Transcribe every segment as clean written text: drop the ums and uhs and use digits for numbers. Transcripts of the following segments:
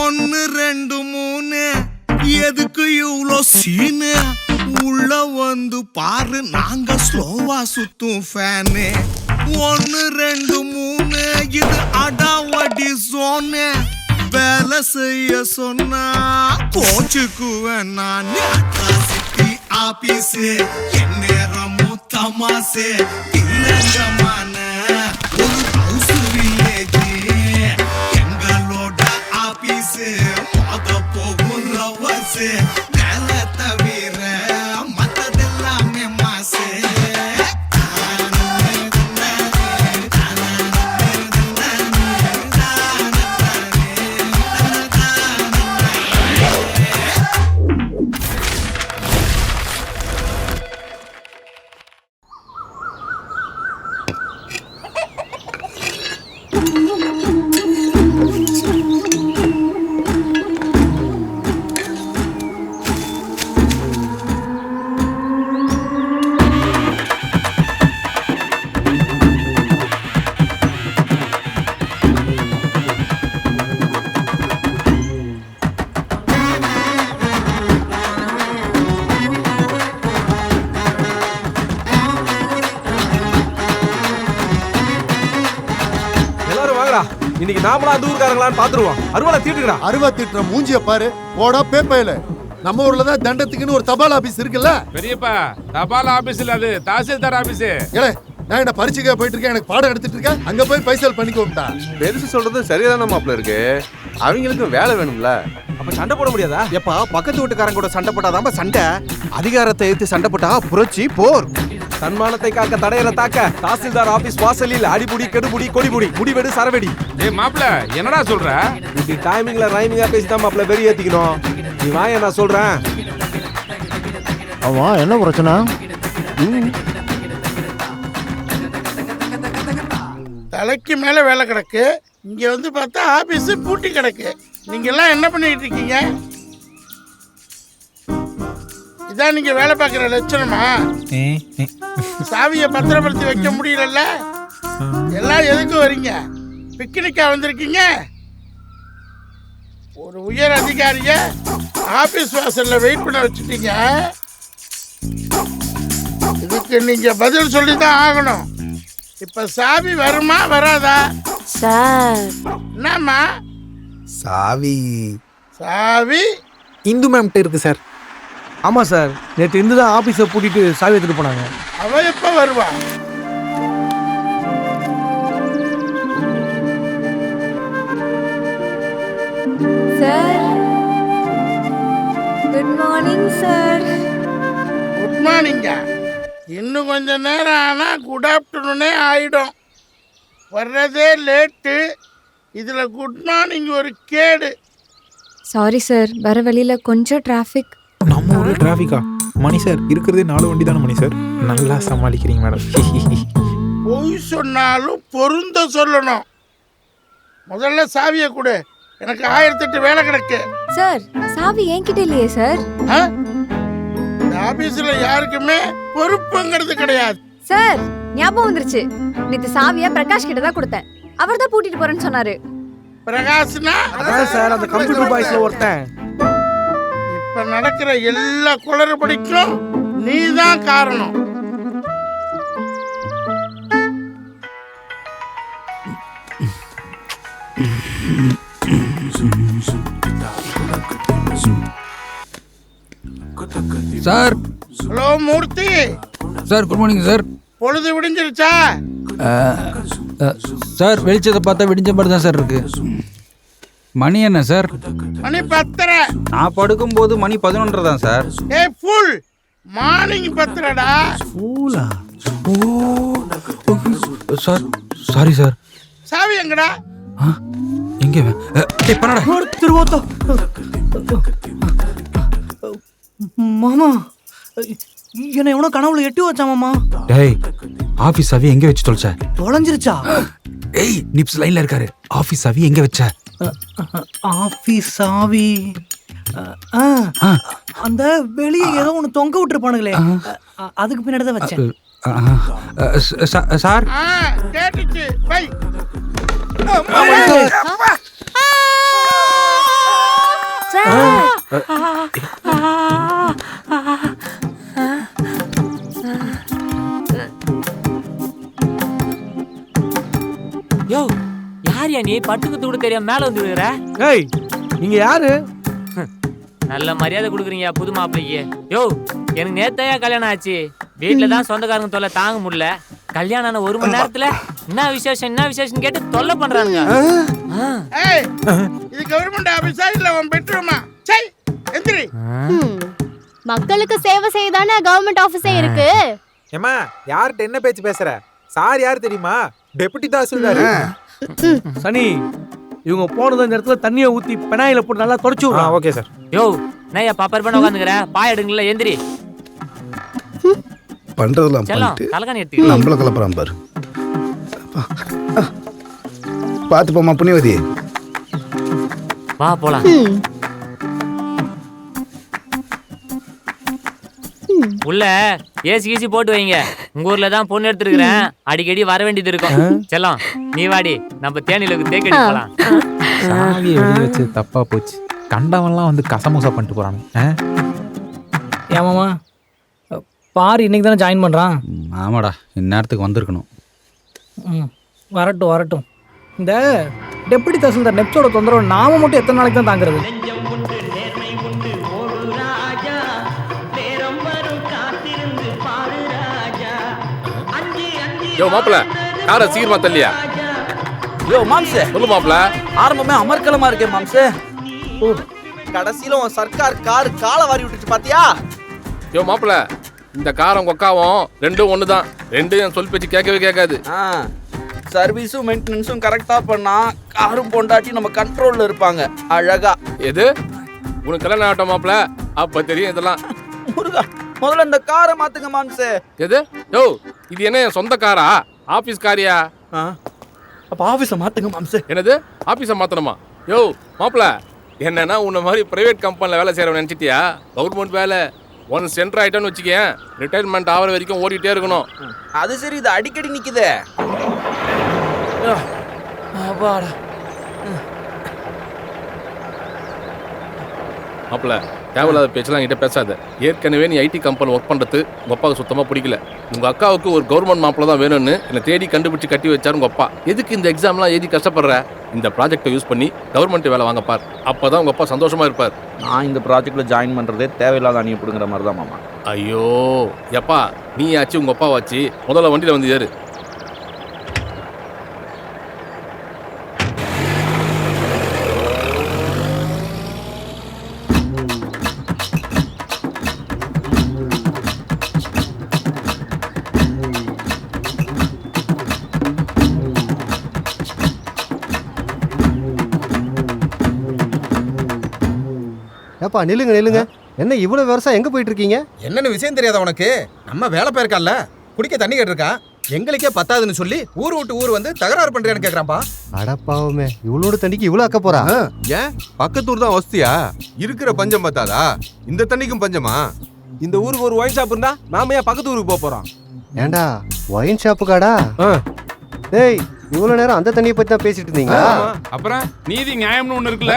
ஒன்னு ரெண்டு மூணு எதுக்கு இவ்வளோ சீனு உள்ள வந்து பாரு நாங்க ஸ்லோவா சுத்தும் ஃபேனு ஒன்னு ரெண்டு மூணு இது அடாவடி சோனு வேலை செய்ய சொன்னா கோச்சுக்குவேன் நான் சிட்டி ஆபீஸ் என் நேரமும் தமாசு இல்லங்கமான ஒரு ஹவுஸ் வில்லேஜ் எங்களோட ஆபீஸ் மொத போகும் லவர்ஸ் வேலை தவிர மத்ததெல்லாமே மாசு இன்னைக்கு நாமளா தூர்காரங்களான்னு பாத்துருவோம். அருவாளை தீட்டுறா. அருவா தீட்டுற மூஞ்சிய பாரு. போடா பேப்பையில. நம்ம ஊர்ல தான் தண்டத்துக்குன்னு ஒரு தபால் ஆபீஸ் இருக்குல்ல? பெரியப்பா, தபால் ஆபீஸ் இல்ல, அது தாசில்தார் ஆபீஸ். ஏலே, நான் என்ன பரீட்சைக்கு போயிட்டு இருக்கேன், எனக்கு பாடம் எடுத்துட்டு இருக்கேன். அங்க போய் பைசல் பண்ணிக்கோம்டா. பெருசு சொல்றது சரிதான மாப்ள இருக்கு. அவங்களுக்கு வேலை வேணும்ல. அப்ப சண்டை போட முடியாதா? எப்பா பக்கத்து வீட்டுக்காரங்க கூட சண்டை போட்டாதாம சண்டை. அதிகாரத்தை எடுத்து சண்டை போட்டா புரட்சி போர். தன்மானத்தை காக்க தடையில தாக்க தாசில்தார் ஆபீஸ் வாசலில் அடிபுடி கெடுபுடி கொடிபுடி முடிவெடு சரவெடி. ஏய் மாப்ள, என்னடா சொல்ற? இப்படி டைமிங்ல ரைமிங்கா பேசிதான் மாப்ள வெறி ஏத்திக்கணும். நீ வாங்க, நான் சொல்றேன். ஆமா, என்ன பிரச்சனை? தலைக்கு மேல வேலை கிடக்கு. இங்க வந்து பார்த்தா ஆபீஸ் பூட்டி கிடக்கு. நீங்க எல்லாம் என்ன பண்ணிட்டு இருக்கீங்க? இதான் நீங்க வேலை பார்க்குற லட்சணமா? சாவியை பத்திரப்படுத்தி வைக்க முடியல. எல்லாம் எதுக்கு வரீங்க? பிக்னிக்கா வந்திருக்கீங்க? ஒரு உயர் அதிகாரிய ஆபீஸ் வாசல்ல வெயிட் பண்ண வச்சுட்டீங்க. இதுக்கு நீங்க பதில் சொல்லிதான் ஆகணும். இப்ப சாவி வருமா வராதா? சார் என்னம்மா? சாவி சாவி இந்து மேம்கிட்ட இருக்கு சார். ஆமா சார், நேற்று இருந்து தான் ஆபீஸை பூட்டிட்டு சாவி எடுத்துட்டு போனாங்க. அவ எப்ப வருவா? Sir, good morning sir. Good மார்னிங்கா? இன்னும் கொஞ்ச நேரம் ஆனா குட் ஆஃப்டர்நூனே ஆயிடும். வர்றதே லேட்டு. இதுல குட் மார்னிங் ஒரு கேடு. சாரி சார், வர வழியில கொஞ்சம் டிராஃபிக். நம்ம ஊர்ல டிராஃபிக்கா? மணி சார், இருக்கிறதே 4 வண்டி தானே மணி சார். நல்லா சமாளிக்கிறீங்க மேடம். பொய் சொன்னாலும் பொருந்த சொல்லணும். முதல்ல சாவியை கொடு, எனக்கு 1008 வேலை கிடக்கு. சார், சாவி என்கிட்ட இல்லையே சார். இந்த ஆபீஸ்ல யாருக்குமே பொறுப்புங்கிறது கிடையாது. சார், ஞாபகம் வந்துருச்சு. நேத்து சாவியா பிரகாஷ் கிட்ட தான் கொடுத்தேன். அவர் தான் பூட்டிட்டு போறேன்னு சொன்னாரு. பிரகாஷ்னா? அதான் சார், அந்த கம்ப்யூட்டர் பாய்ஸ்ல ஒருத்தன். இப்ப நடக்கிற எல்லா குளறுபடிக்கும் நீதான் காரணம். சார். ஹலோ மூர்த்தி சார், குட் மார்னிங் சார். பொழுது விடிஞ்சிருச்சா? சார், வெளிச்சத்தை பார்த்தா விடிஞ்ச மாதிரி தான் சார் இருக்கு. மணி என்ன சார்? மணி 10:30. நான் படுக்கும்போது மணி 11 தான் சார். ஏய் ஃபுல் மார்னிங் 10:30டா. ஃபூலா? ஓ சார், சாரி சார். சாவி எங்கடா? எங்க? ஏய் பண்ணடா. திருவோத்தோ மாமா, என்ன எவனோ கனவுல எட்டி வச்சா மாமா. டேய், ஆபீஸ் சாவி எங்க வச்சு தொலைச்ச? தொலைஞ்சிருச்சா? ஏய், நிப்ஸ் லைன்ல இருக்காரு. ஆபீஸ் சாவி எங்க வச்ச? ஆபீஸ் சாவி அந்த வெளியே ஏதோ ஒன்று தொங்க விட்டுருப்பானுங்களே, அதுக்கு பின்னாடி தான் வச்சேன். சார் கேட்டுச்சு பை. யோ யார் நீ பட்டுக்கு தூடு தெரியாம மேல வந்து விடுற? ஏய் நீங்க யாரு? நல்ல மரியாதை கொடுக்குறீங்க புது மாப்பிள்ளைக்கு. யோ எனக்கு நேத்தையா கல்யாணம் ஆச்சு. வீட்டுல தான் சொந்தக்காரங்க தொல்லை தாங்க முடியல. கல்யாணம் ஆன 1 மணி நேரத்துல என்ன விசேஷம் கேட்டு தொல்லை பண்றானுங்க. ஏய், இது கவர்மெண்ட் ஆபீஸா இல்ல உன் பெட்ரூமா? சை எந்திரி. மக்களுக்கு சேவை செய்யதானே கவர்மெண்ட் ஆபீஸே இருக்கு. ஏமா யார்கிட்ட என்ன பேச்சு பேசுற? சார் யார் தெரியுமா? டெபுட்டி தாசில்தார். சனி இவங்க போனது இந்த இடத்துல தண்ணியை ஊத்தி பெனாயில போட்டு நல்லா தொடச்சு விடுறான். Okay sir. யோ நான் பாப்பர் பண்ண உட்காந்துக்கிற பாய எடுங்கல எந்திரி. பண்றதெல்லாம் செல்லம் தலகாணி எடுத்து நம்மள கலப்புறான் பாரு. பாத்து போமா புண்ணியவதி. வா போலாம். உள்ள ஏசி போட்டு வைங்க. உங்க ஊர்ல தான் பொண்ணு எடுத்துருக்கிறேன். அடிக்கடி வர வேண்டியது இருக்கும். செல்லம் நீ வாடி நம்ம தேனிலுக்கு தேக்கடி போலாம். சாவியை வெளியே வச்சு தப்பா போச்சு. கண்டவன்லாம் வந்து கசமுசா பண்ணிட்டு போறாங்க. ஏமாமா பாரு இன்னைக்கு தானே ஜாயின் பண்ணுறான். ஆமாடா இந்நேரத்துக்கு வந்திருக்கணும். வரட்டும். இந்த டெப்யூட்டி தாசில்தார் நெப்ஸோட தொந்தரவு நாம மட்டும் எத்தனை நாளைக்கு தான் தாங்கிறது? யோ மாப்பிள காரை சீக்கிரமா தள்ளியா? யோ மாம்சே சொல்லு மாப்பிள. ஆரம்பமே அமர்க்கலமா இருக்கே மாம்சே. கடைசியில உன் சர்க்கார் கார் காலை வாரி விட்டுச்சு பாத்தியா? யோ மாப்பிள இந்த காரம் கொக்காவும் ரெண்டும் ஒண்ணுதான். ரெண்டும் என் சொல் பேச்சு கேட்கவே கேட்காது. சர்வீஸும் மெயின்டெனன்ஸும் கரெக்டா பண்ணா காரும் பொண்டாட்டி நம்ம கண்ட்ரோல்ல இருப்பாங்க அழகா. எது உனக்கு கல்யாணம் ஆகட்டும் மாப்பிள, அப்ப தெரியும் இதெல்லாம். முருகா முதல்ல இந்த காரை மாத்துங்க மாம்சே. எது யோ இது என்ன என் சொந்த காரா? ஆபீஸ் காரியா? அப்ப ஆபீஸ மாத்துங்க மாம்சே. என்னது ஆபீஸை மாத்தணுமா? யோ மாப்பிள என்னன்னா உன்ன மாதிரி பிரைவேட் கம்பெனில வேலை செய்யறவன் நினைச்சிட்டியா? கவர்மெண்ட் வேலை ஒன் சென்டர் ஆயிட்டோன்னு வச்சுக்கேன், ரிட்டையர்மெண்ட் ஆகிற வரைக்கும் ஓடிட்டே இருக்கணும். அது சரி, இது அடிக்கடி நிக்குதே. மாப்பிள தேவையில்லாத பேச்செல்லாம் என்கிட்ட பேசாத. ஏற்கனவே நீ ஐடி கம்பெனி ஒர்க் பண்ணுறது உங்கள் அப்பாவுக்கு சுத்தமாக பிடிக்கல. உங்கள் அக்காவுக்கு ஒரு கவர்மெண்ட் மாப்பிள்ள தான் வேணும்னு என்னை தேடி கண்டுபிடிச்சி கட்டி வச்சாரு உங்கள் அப்பா. எதுக்கு இந்த எக்ஸாம்லாம் எழுதி கஷ்டப்படுற? இந்த ப்ராஜெக்டை யூஸ் பண்ணி கவர்மெண்ட் வேலை வாங்கப்பார். அப்போ தான் உங்கள் அப்பா சந்தோஷமாக இருப்பார். நான் இந்த ப்ராஜெக்டில் ஜாயின் பண்ணுறதே தேவையில்லாத அணியப்படுங்கிற மாதிரி தான் மாமா. ஐயோ எப்பா நீ ஆச்சு உங்கள் அப்பா வாச்சு, முதல்ல வண்டியில் வந்து ஏறு. ஏப்பா நில்லுங்க. என்ன இவ்வளவு வருஷம் எங்க போயிட்டு இருக்கீங்க? என்னன்னு விஷயம் தெரியாத உனக்கு? நம்ம வேலை போயிருக்கான்ல, குடிக்க தண்ணி கேட்டிருக்கான். எங்களுக்கே பத்தாதுன்னு சொல்லி ஊர் விட்டு ஊர் வந்து தகராறு பண்றேன்னு கேக்குறான்பா. அடப்பாவுமே, இவ்வளோட தண்ணிக்கு இவ்வளோ அக்க போறா? ஏன் பக்கத்தூர் தான் வசதியா? இருக்கிற பஞ்சம் பார்த்தாதா இந்த தண்ணிக்கும் பஞ்சமா? இந்த ஊருக்கு ஒரு ஒயின் ஷாப் இருந்தா நாம ஏன் பக்கத்து ஊருக்கு போறோம்? ஏண்டா ஒயின் ஷாப்பு காடா? டேய் இவ்வளவு நேரம் அந்த தண்ணியை பத்தி தான் பேசிட்டு இருந்தீங்க. அப்புறம் நீதி நியாயம்னு ஒண்ணு இருக்குல்ல.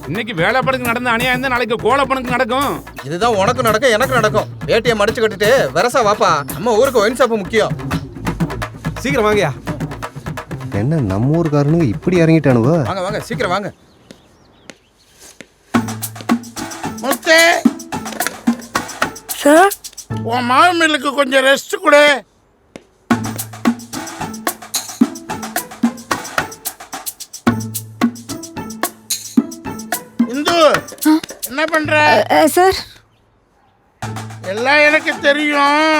இன்னைக்கு வேலைப்படக்கு நடந்த அநியாயம் இருந்தா நாளைக்கு கோலப்பனுக்கு நடக்கும். இதுதான் உனக்கு நடக்கும் எனக்கு நடக்கும். ஏடிஎம் அடிச்சு கட்டிட்டு வெரசா வாப்பா, நம்ம ஊருக்கு ஒயின் ஷாப் முக்கியம். சீக்கிரம் வாங்கயா. என்ன நம்ம ஊருக்காரனுங்க இப்படி இறங்கிட்டானுவோ? வாங்க வாங்க சீக்கிரம் வாங்க. முத்தே சார், உன் மாமிலுக்கு கொஞ்சம் ரெஸ்ட் கொடு. இந்து என்ன பண்ற? சார் எல்லாம் எனக்கு தெரியும்.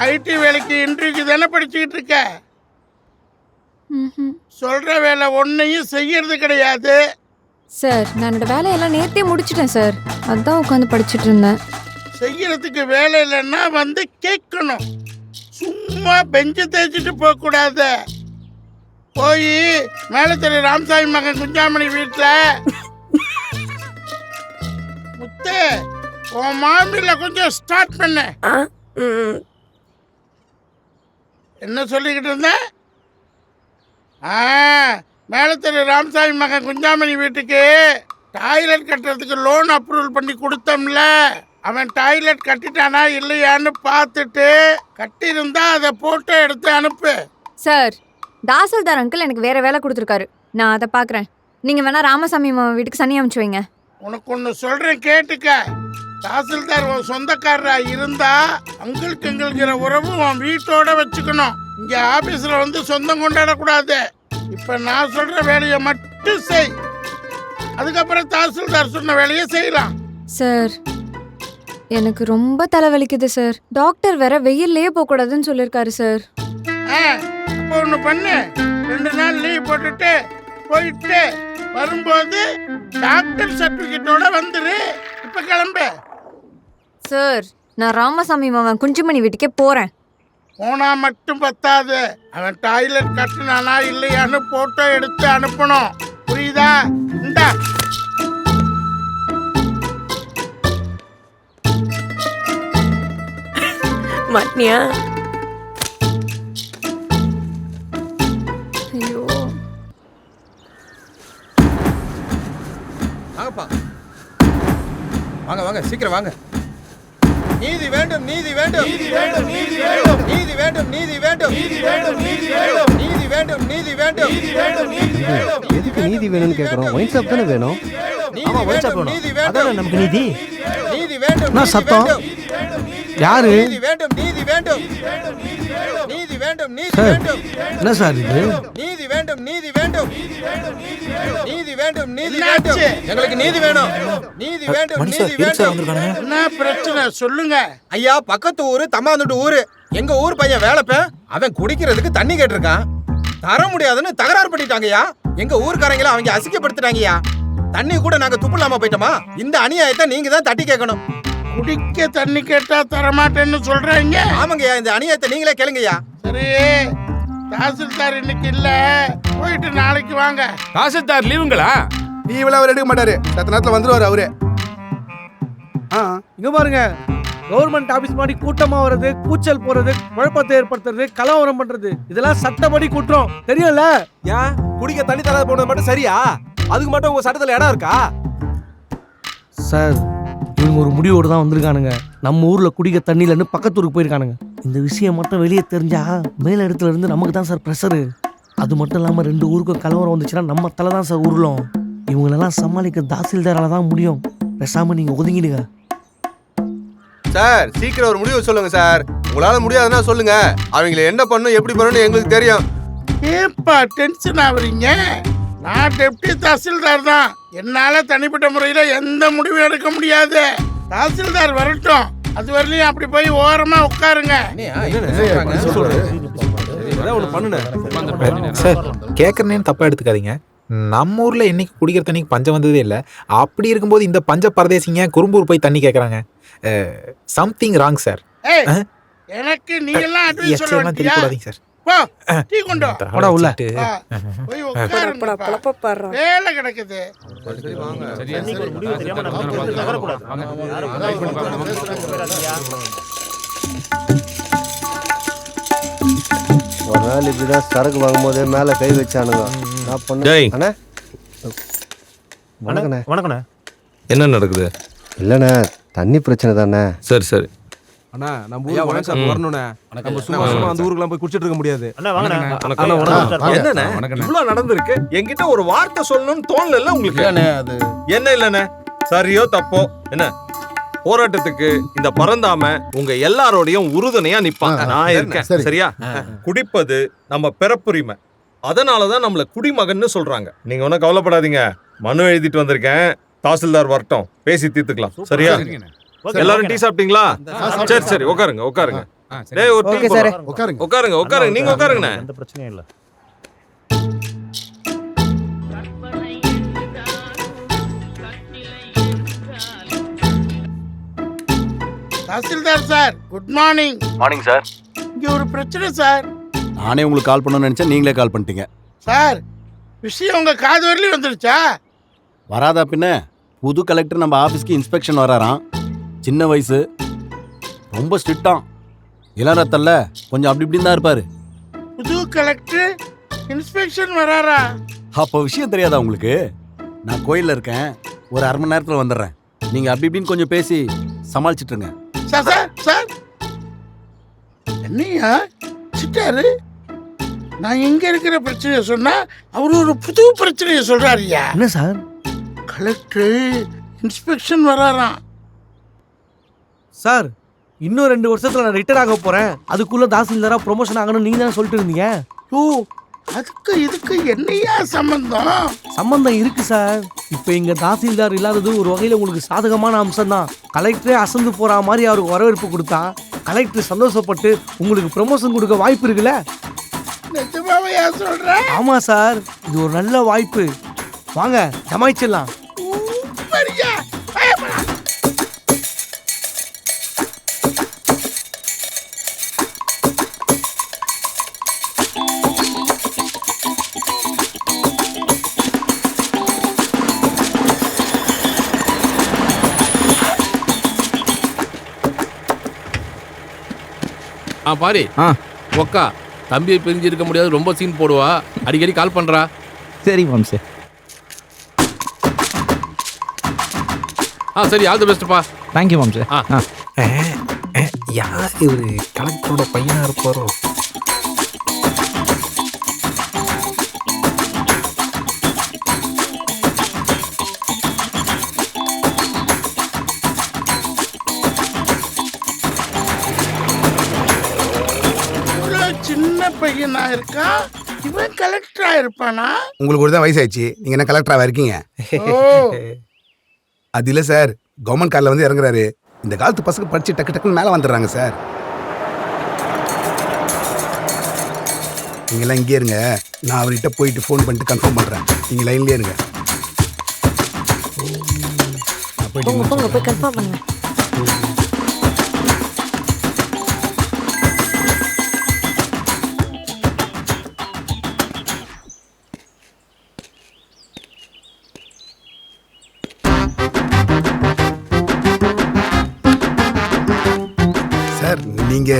ஐடி வேலைக்கு இன்டர்வியூக்கு தானே படிச்சுக்கிட்டு இருக்க. சொல்ற வேலை ஒன்னையும் செய்யறது கிடையாது. சார் நான் என்னோட வேலையெல்லாம் நேர்த்தே முடிச்சிட்டேன் சார். அதான் உட்காந்து படிச்சுட்டு இருந்தேன். செய்யறதுக்கு வேலை இல்லைன்னா வந்து கேட்கணும். சும்மா பெஞ்சு தேய்ச்சிட்டு போக கூடாது. போய் மேல தெரு ராமசாமி மகன் குஞ்சாமணி வீட்டுல முத்தே உன் மாமியில கொஞ்சம் ஸ்டார்ட் பண்ண. என்ன சொல்லிக்கிட்டு இருந்தேன்? மேலே தெரு ராமசாமி மகன் குஞ்சாமணி வீட்டுக்கு டாய்லெட் கட்டுறதுக்கு லோன் அப்ரூவல் பண்ணி கொடுத்தோம்ல, அவன் டாய்லெட் கட்டிட்டானா இல்லையான்னு பார்த்துட்டு கட்டியிருந்தா அதை போட்டோ எடுத்து அனுப்பு. சார், தாசில்தார் அங்கிள் எனக்கு வேற வேலை கொடுத்துருக்காரு, நான் அதை பார்க்குறேன். நீங்கள் வேணா ராமசாமி மாமா வீட்டுக்கு சனி அனுப்பிச்சு வைங்க. உனக்கு ஒன்று சொல்கிறேன் கேட்டுக்க. தாசில்தார் உன் சொந்தக்காரராக இருந்தா அங்கிளுக்கு எங்களுக்கிற உறவு உன் வீட்டோட வச்சுக்கணும். இங்கே ஆஃபீஸில் வந்து சொந்தம் கொண்டாடக்கூடாது. இப்போ நான் சொல்கிற வேலையை மட்டும் செய், அதுக்கப்புறம் தாசில்தார் சொன்ன வேலையை செய்யலாம். சார், எனக்கு ரொம்ப தலைவலிக்குது சார். டாக்டர் வேற வெயில்லையே போகக்கூடாதுன்னு சொல்லியிருக்காரு சார். அப்போ ஒன்று பண்ணு, 2 நாள் லீவ் போட்டுட்டு போயிட்டு வரும்போது டாக்டர் சர்டிஃபிகேட்டோட வந்துரு. இப்போ கிளம்பு. சார், நான் ராமசாமி மாமன் குஞ்சுமணி வீட்டுக்கே போகிறேன். போனா மட்டும் பத்தாது, அவன் டாய்லெட் கட்டினானா இல்லையான்னு போட்டோ எடுத்து அனுப்பணும். புரியுதா? இந்தா. மாட்டினியா? ஐயோ, வாங்கப்பா, வாங்க வாங்க, சீக்கிரம் வாங்க. நீதி வேண்டும், நீதி வேண்டும், நீதி வேண்டும், நீதி வேண்டும், நீதி வேண்டும், நீதி வேண்டும், நீதி வேண்டும், நீதி வேண்டும், நீதி வேண்டும், நீதி வேண்டும், நீதி வேண்டும், நீதி வேண்டும். எதுக்கு நீதி வேணும்னு கேக்குறோம்? ஒயின் ஷாப் தானே வேணும். ஆமா, ஒயின் ஷாப் வேணும். நீதி வேண்டும், நமக்கு நீதி. நீதி வேண்டும். என்ன சத்தம்? யாரு? நீதி வேண்டும், நீதி வேண்டும், நீதி வேண்டும், நீதி வேண்டும். என்ன சார் இது? நீதி வேண்டும், நீதி வேண்டும், நீதி வேண்டும், நீதி வேண்டும். எங்களுக்கு நீதி வேணும். நீதி வேண்டும், நீதி வேண்டும். என்ன பிரச்சனை சொல்லுங்க. ஐயா, பக்கத்து ஊரு தம்மாந்துட்டு ஊரு. எங்க ஊர் பையன் வேலைப்பேன், அவன் குடிக்கிறதுக்கு தண்ணி கேட்டிருக்கான். தர முடியாதுன்னு தகராறு பண்ணிட்டாங்கய்யா. எங்க ஊர்க்காரங்கள அவங்க அசிங்கப்படுத்திட்டாங்கய்யா. தண்ணி கூட நாங்க துப்பு இல்லாம போயிட்டோமா? இந்த அநியாயத்தை நீங்க தான் தட்டி கேட்கணும். குடிக்க தண்ணி கேட்டா தரமாட்டேன்னு சொல்றாங்க. ஆமாங்கய்யா, இந்த அநியாயத்தை நீங்களே கேளுங்கய்யா. சரி, தாசில்தார் இன்னைக்கு இல்ல, போயிட்டு நாளைக்கு வாங்க. தாசில்தார் லீவுங்களா? லீவ்ல அவர் எடுக்க மாட்டாரு, சத்த நேரத்துல வந்துருவாரு அவரு. இங்க பாருங்க, கவர்மெண்ட் ஆபீஸ் மாதிரி கூட்டமா வர்றது, கூச்சல் போறது, குழப்பத்தை ஏற்படுத்துறது, கலவரம் பண்றது, இதெல்லாம் சட்டப்படி குற்றம், தெரியும்ல? ஏன் குடிக்க தண்ணி தராத போனது மட்டும் சரியா? அதுக்கு மட்டும் உங்க சட்டத்துல இடம் இருக்கா? சார், இவங்க ஒரு முடிவோடு தான் வந்திருக்கானுங்க. நம்ம ஊர்ல குடிக்க தண்ணி இல்லைன்னு பக்கத்தூருக்கு போயிருக்கானுங்க. இந்த விஷயம் மட்டும் வெளியே தெரிஞ்சா மேல இடத்துல இருந்து நமக்கு தான் சார் ப்ரெஷரு. அது மட்டும் இல்லாம 2 ஊருக்கும் கலவரம் வந்துச்சுன்னா நம்ம தலை தான் சார் உருளும். இவங்களெல்லாம் சமாளிக்க தாசில்தாரால தான் முடியும். பேசாம நீங்க ஒதுங்கிடுங்க சார். சீக்கிரம் ஒரு முடிவு சொல்லுங்க சார். உங்களால முடியாதுன்னா சொல்லுங்க. அவங்கள என்ன பண்ணணும், எப்படி பண்ணணும் எங்களுக்கு தெரியும். ஏப்பா டென்ஷன் ஆகுறீங்க? நான் டெப்டி தாசில்தார் தான். என்னால தனிப்பட்ட முறையில எந்த முடிவும் எடுக்க முடியாது. தாசில்தார் வரட்டும், அது வரலையும் அப்படி போய் ஓரமா உட்காருங்க. சார், கேட்கறேன்னு தப்பா எடுத்துக்காதீங்க. நம்ம ஊர்ல என்னைக்கு குடிக்கிற தண்ணிக்கு பஞ்சம் வந்ததே இல்லை. அப்படி இருக்கும்போது இந்த பஞ்ச பரதேசிங்க குறும்பூர் போய் தண்ணி கேட்கறாங்க. Something wrong sir. எனக்கு நீ எல்லாம் அட்வைஸ் சொல்ல வேண்டியா? சார், போ, டீ கொண்டு போடா உள்ள. போய் உட்காருங்க, வேலை கிடக்குது. ஒரு நாள் இப்படிதான் சரக்கு வாங்கும் போதே மேல கை வச்சானுங்க. நான் பண்ணேன். அண்ணா வணக்கண்ணே. வணக்கண்ணே. என்ன நடக்குது? இல்லண்ணே, தண்ணி பிரச்சனை தானே. சரி சரி. அண்ணா, நம்ம ஊருக்கு ஒயின் ஷாப் வரணும்ண்ணே. நம்ம சும்மா சும்மா அந்த ஊருக்குலாம் போய் குடிச்சிட்டு இருக்க முடியாது. என்னண்ணே இவ்வளவு நடந்திருக்கு, என்கிட்ட ஒரு வார்த்தை சொல்லணும்னு தோணல உங்களுக்கு? என்ன இல்லண்ணே, சரியோ தப்போ என்ன போராட்டத்துக்கு இந்த பரந்தாம உங்க எல்லாரோடையும் உறுதுணையா நிப்பான். நான் இருக்கேன், சரியா? குடிப்பது நம்ம பிறப்புரிமை, அதனாலதான் நம்மள குடிமகன்னு சொல்றாங்க. நீங்க ஒன்னும் கவலைப்படாதீங்க, மனு எழுதிட்டு வந்திருக்கேன். தாசில்தார் வரட்டும், பேசி தீர்த்துக்கலாம், சரியா? எல்லாரும் டீ சாப்பிட்டீங்களா? சரி சரி, உட்காருங்க உட்காருங்க. டேய், ஒரு டீ உட்காருங்க உட்காருங்க உட்காருங்க. நீங்க உட்காருங்கண்ணே. எந்த பிரச்சனையும் இல்ல. Tahsildar sir, good morning. Morning sir. இங்க ஒரு பிரச்சனை சார். நானே உங்களுக்கு கால் பண்ணணும்னு நினைச்சேன், நீங்களே கால் பண்ணிட்டீங்க. சார், விஷயம் உங்க காது வரலையும் வந்துருச்சா? வராதா பின்ன? புது கலெக்டர் நம்ம ஆஃபீஸ்க்கு இன்ஸ்பெக்ஷன் வராராம். சின்ன வயசு, ரொம்ப ஸ்ட்ரிக்டாம். இளரத்தல்ல கொஞ்சம் அப்படி இப்படின்னு தான் இருப்பாரு. கலெக்டர் இன்ஸ்பெக்ஷன் வராரா? அப்போ விஷயம் தெரியாதா உங்களுக்கு? நான் கோயில்ல இருக்கேன், ஒரு அரை மணி நேரத்துல வந்துடுறேன். நீங்க அப்படி இப்படின்னு கொஞ்சம் பேசி சமாளிச்சிட்டுருங்க. சார் சார் சார் என்னையா சிட்டாரு? நான் எங்க இருக்கிற பிரச்சனையை சொன்னா அவரு ஒரு புது பிரச்சனையை சொல்றாருயா. என்ன சார்? கலெக்டர் இன்ஸ்பெக்ஷன் வராராம். சார் இன்னும் 2 வருஷத்துல நான் ரிட்டையர் ஆக போறேன், அதுக்குள்ள தாசில்தாரா ப்ரொமோஷன் ஆகணும் நீங்க தானே சொல்லிட்டு இருந்தீங்க. ஓ, அதுக்கு இதுக்கு என்னையா சம்பந்தம்? சம்பந்தம் இருக்கு சார். இப்போ இங்க தாசில்தார் இல்லாதது ஒரு வகையில உங்களுக்கு சாதகமான அம்சம் தான். கலெக்டரே அசந்து போற மாதிரி அவருக்கு வரவேற்பு கொடுத்தா கலெக்டர் சந்தோஷப்பட்டு உங்களுக்கு ப்ரொமோஷன் கொடுக்க வாய்ப்பு இருக்குல்ல? நிஜமாவையா சொல்ற? ஆமா சார், இது ஒரு நல்ல வாய்ப்பு. வாங்க ஜமாயிச்சிடலாம். சரியா? பாரி ஒக்கா தம்பியை பிரிஞ்சிருக்க முடியாது, ரொம்ப சீன் போடுவா, அடிக்கடி கால் பண்றா. சரி வம்சே. சரி, ஆல் தி பெஸ்ட்ப்பா. தேங்க்யூ வம்சே. யார் இவரு? கலெக்டரோட பையனா இருப்பாரோ? சின்ன பையனா இருக்கா, இவன் கலெக்டரா இருப்பானா? உங்களுக்கு ஒரு தான் வயசாயிடுச்சு, நீங்க என்ன கலெக்டராக இருக்கீங்க? அது இல்லை சார், கவர்மெண்ட் காரில் வந்து இறங்குறாரு. இந்த காலத்து பசங்க படிச்சு டக்கு டக்குன்னு மேலே வந்துடுறாங்க சார். நீங்களாம் இங்கே இருங்க, நான் அவர்கிட்ட போயிட்டு ஃபோன் பண்ணிட்டு கன்ஃபார்ம் பண்ணுறேன். நீங்கள் லைன்லேயே இருங்க. போய் கன்ஃபார்ம் பண்ணுங்க. சார் நீங்க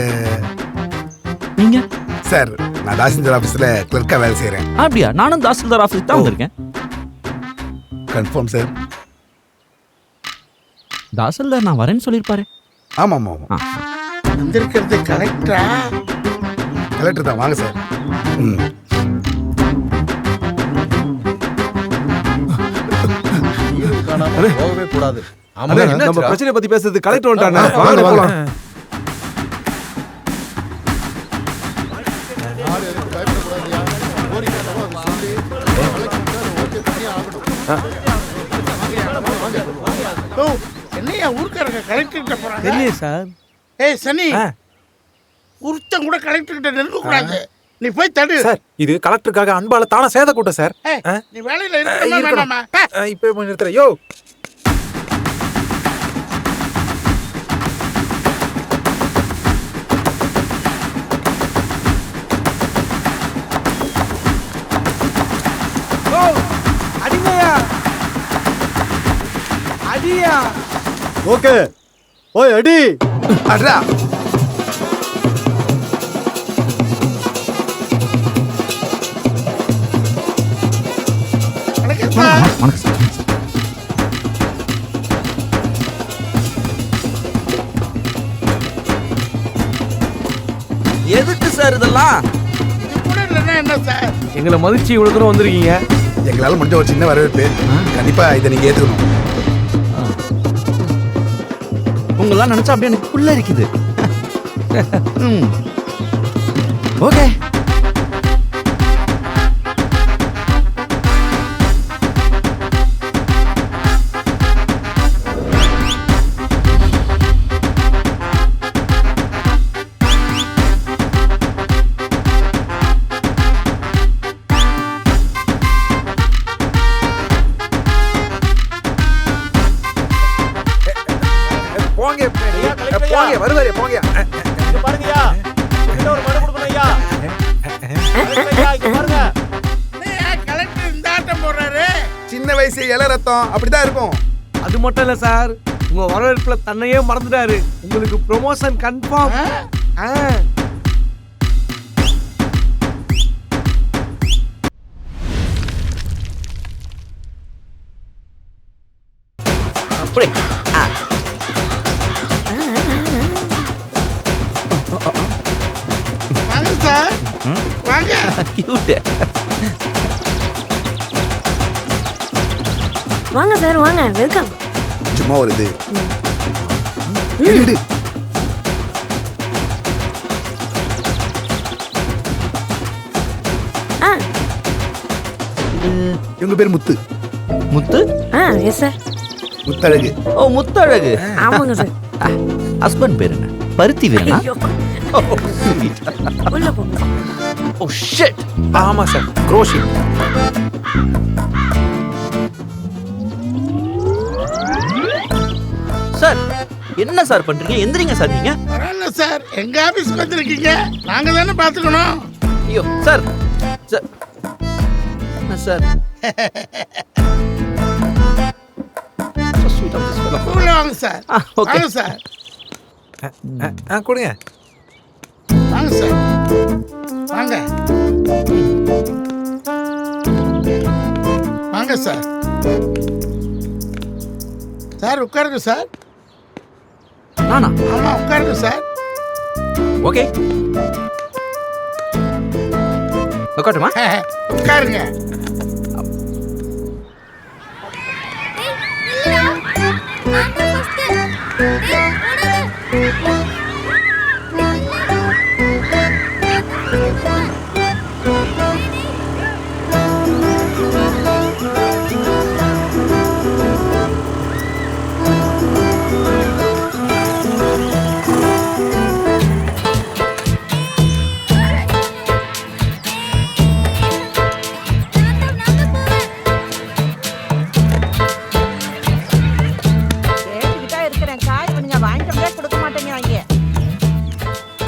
சார், நான் தாசில்தார் ஆஃபீஸில் கிளர்க்காக வேலை செய்கிறேன். அப்படியா? நானும் தாசில்தார் ஆஃபீஸ் தான் வந்திருக்கேன். Confirm sir. தாசில்தார் நான் வரேன்னு சொல்லியிருப்பாரு. ஆமாம் ஆமாம் ஆமாம். வந்திருக்கிறது கலெக்டரா? கலெக்டர் தான், வாங்க சார். போகவே கூடாது. நம்ம பிரச்சனை பத்தி பேசுறது கலெக்டர் வந்துட்டானே. வாங்க போலாம். என்னையா ஊர்க்காரங்க கலெக்டர் கிட்ட போறாங்க? தெரியல சார். ஏய் சனி, ஒருத்தன் கூட கலெக்டர் கிட்ட நெருங்க கூடாது. நீ போய் தடு சார். இது கலெக்டருக்காக அன்பால தான சேத கூட்டம் சார். நீ வேலையில இருக்கணுமா வேண்டாமா? இப்போ போய் நிறுத்துறேன். யோ அடிமையா அடியா. ஓகே, ஓய் அடி. அட்ரா. வணக்கம் சார். எதுக்கு சார் இதெல்லாம்? இது கூட இல்லைன்னா என்ன சார்? எங்களை மதிச்சு இவ்வளவு தூரம் வந்திருக்கீங்க. எங்களால் முடிஞ்ச ஒரு சின்ன வரவேற்பு. கண்டிப்பாக இதை நீங்கள் ஏற்றுக்கணும். உங்களெல்லாம் நினைச்சா அப்படியே எனக்கு புல்ல இருக்குது. ஓகே. போங்க வருவாரு போங்க. பாருங்கய்யா, ஒரு மனு கொடுக்கணும் ஐயா. பாருங்க, கலெக்டர் இந்த ஆட்டம் போடுறாரு. சின்ன வயசு இள ரத்தம் அப்படிதான் இருக்கும். அது மட்டும் இல்ல சார், உங்க வரவேற்புல தன்னையே மறந்துட்டாரு. உங்களுக்கு ப்ரொமோஷன் கன்ஃபார்ம். புடி. வாங்க சார் வாங்க. கியூட். வாங்க சார் வாங்க, வெல்கம். சும்மா ஒரு இது இவங்க பேர் முத்து. முத்து? Yes sir. முத்தழகு. ஓ முத்தழகு. ஆமாங்க சார். ஹஸ்பண்ட் பேர் என்ன? பருத்தி வீரனா? உள்ள போங்க. Oh shit. ஆமா சார், க்ரோஷிட். சார் என்ன சார் பண்றீங்க? எந்திரிங்க சார் நீங்க. பரவாயில்ல சார், எங்க ஆபீஸ்க்கு வந்திருக்கீங்க, நாங்க தானே பாத்துக்கணும். ஐயோ சார் சார் என்ன சார்? உள்ள வாங்க சார். ஓகே வாங்க சார். கொடுங்க. வாங்க சார் வாங்க. வாங்க சார். சார் உட்காருங்க சார். நானா? ஆமா உட்காருங்க சார். ஓகே உட்காருமா? உட்காருங்க.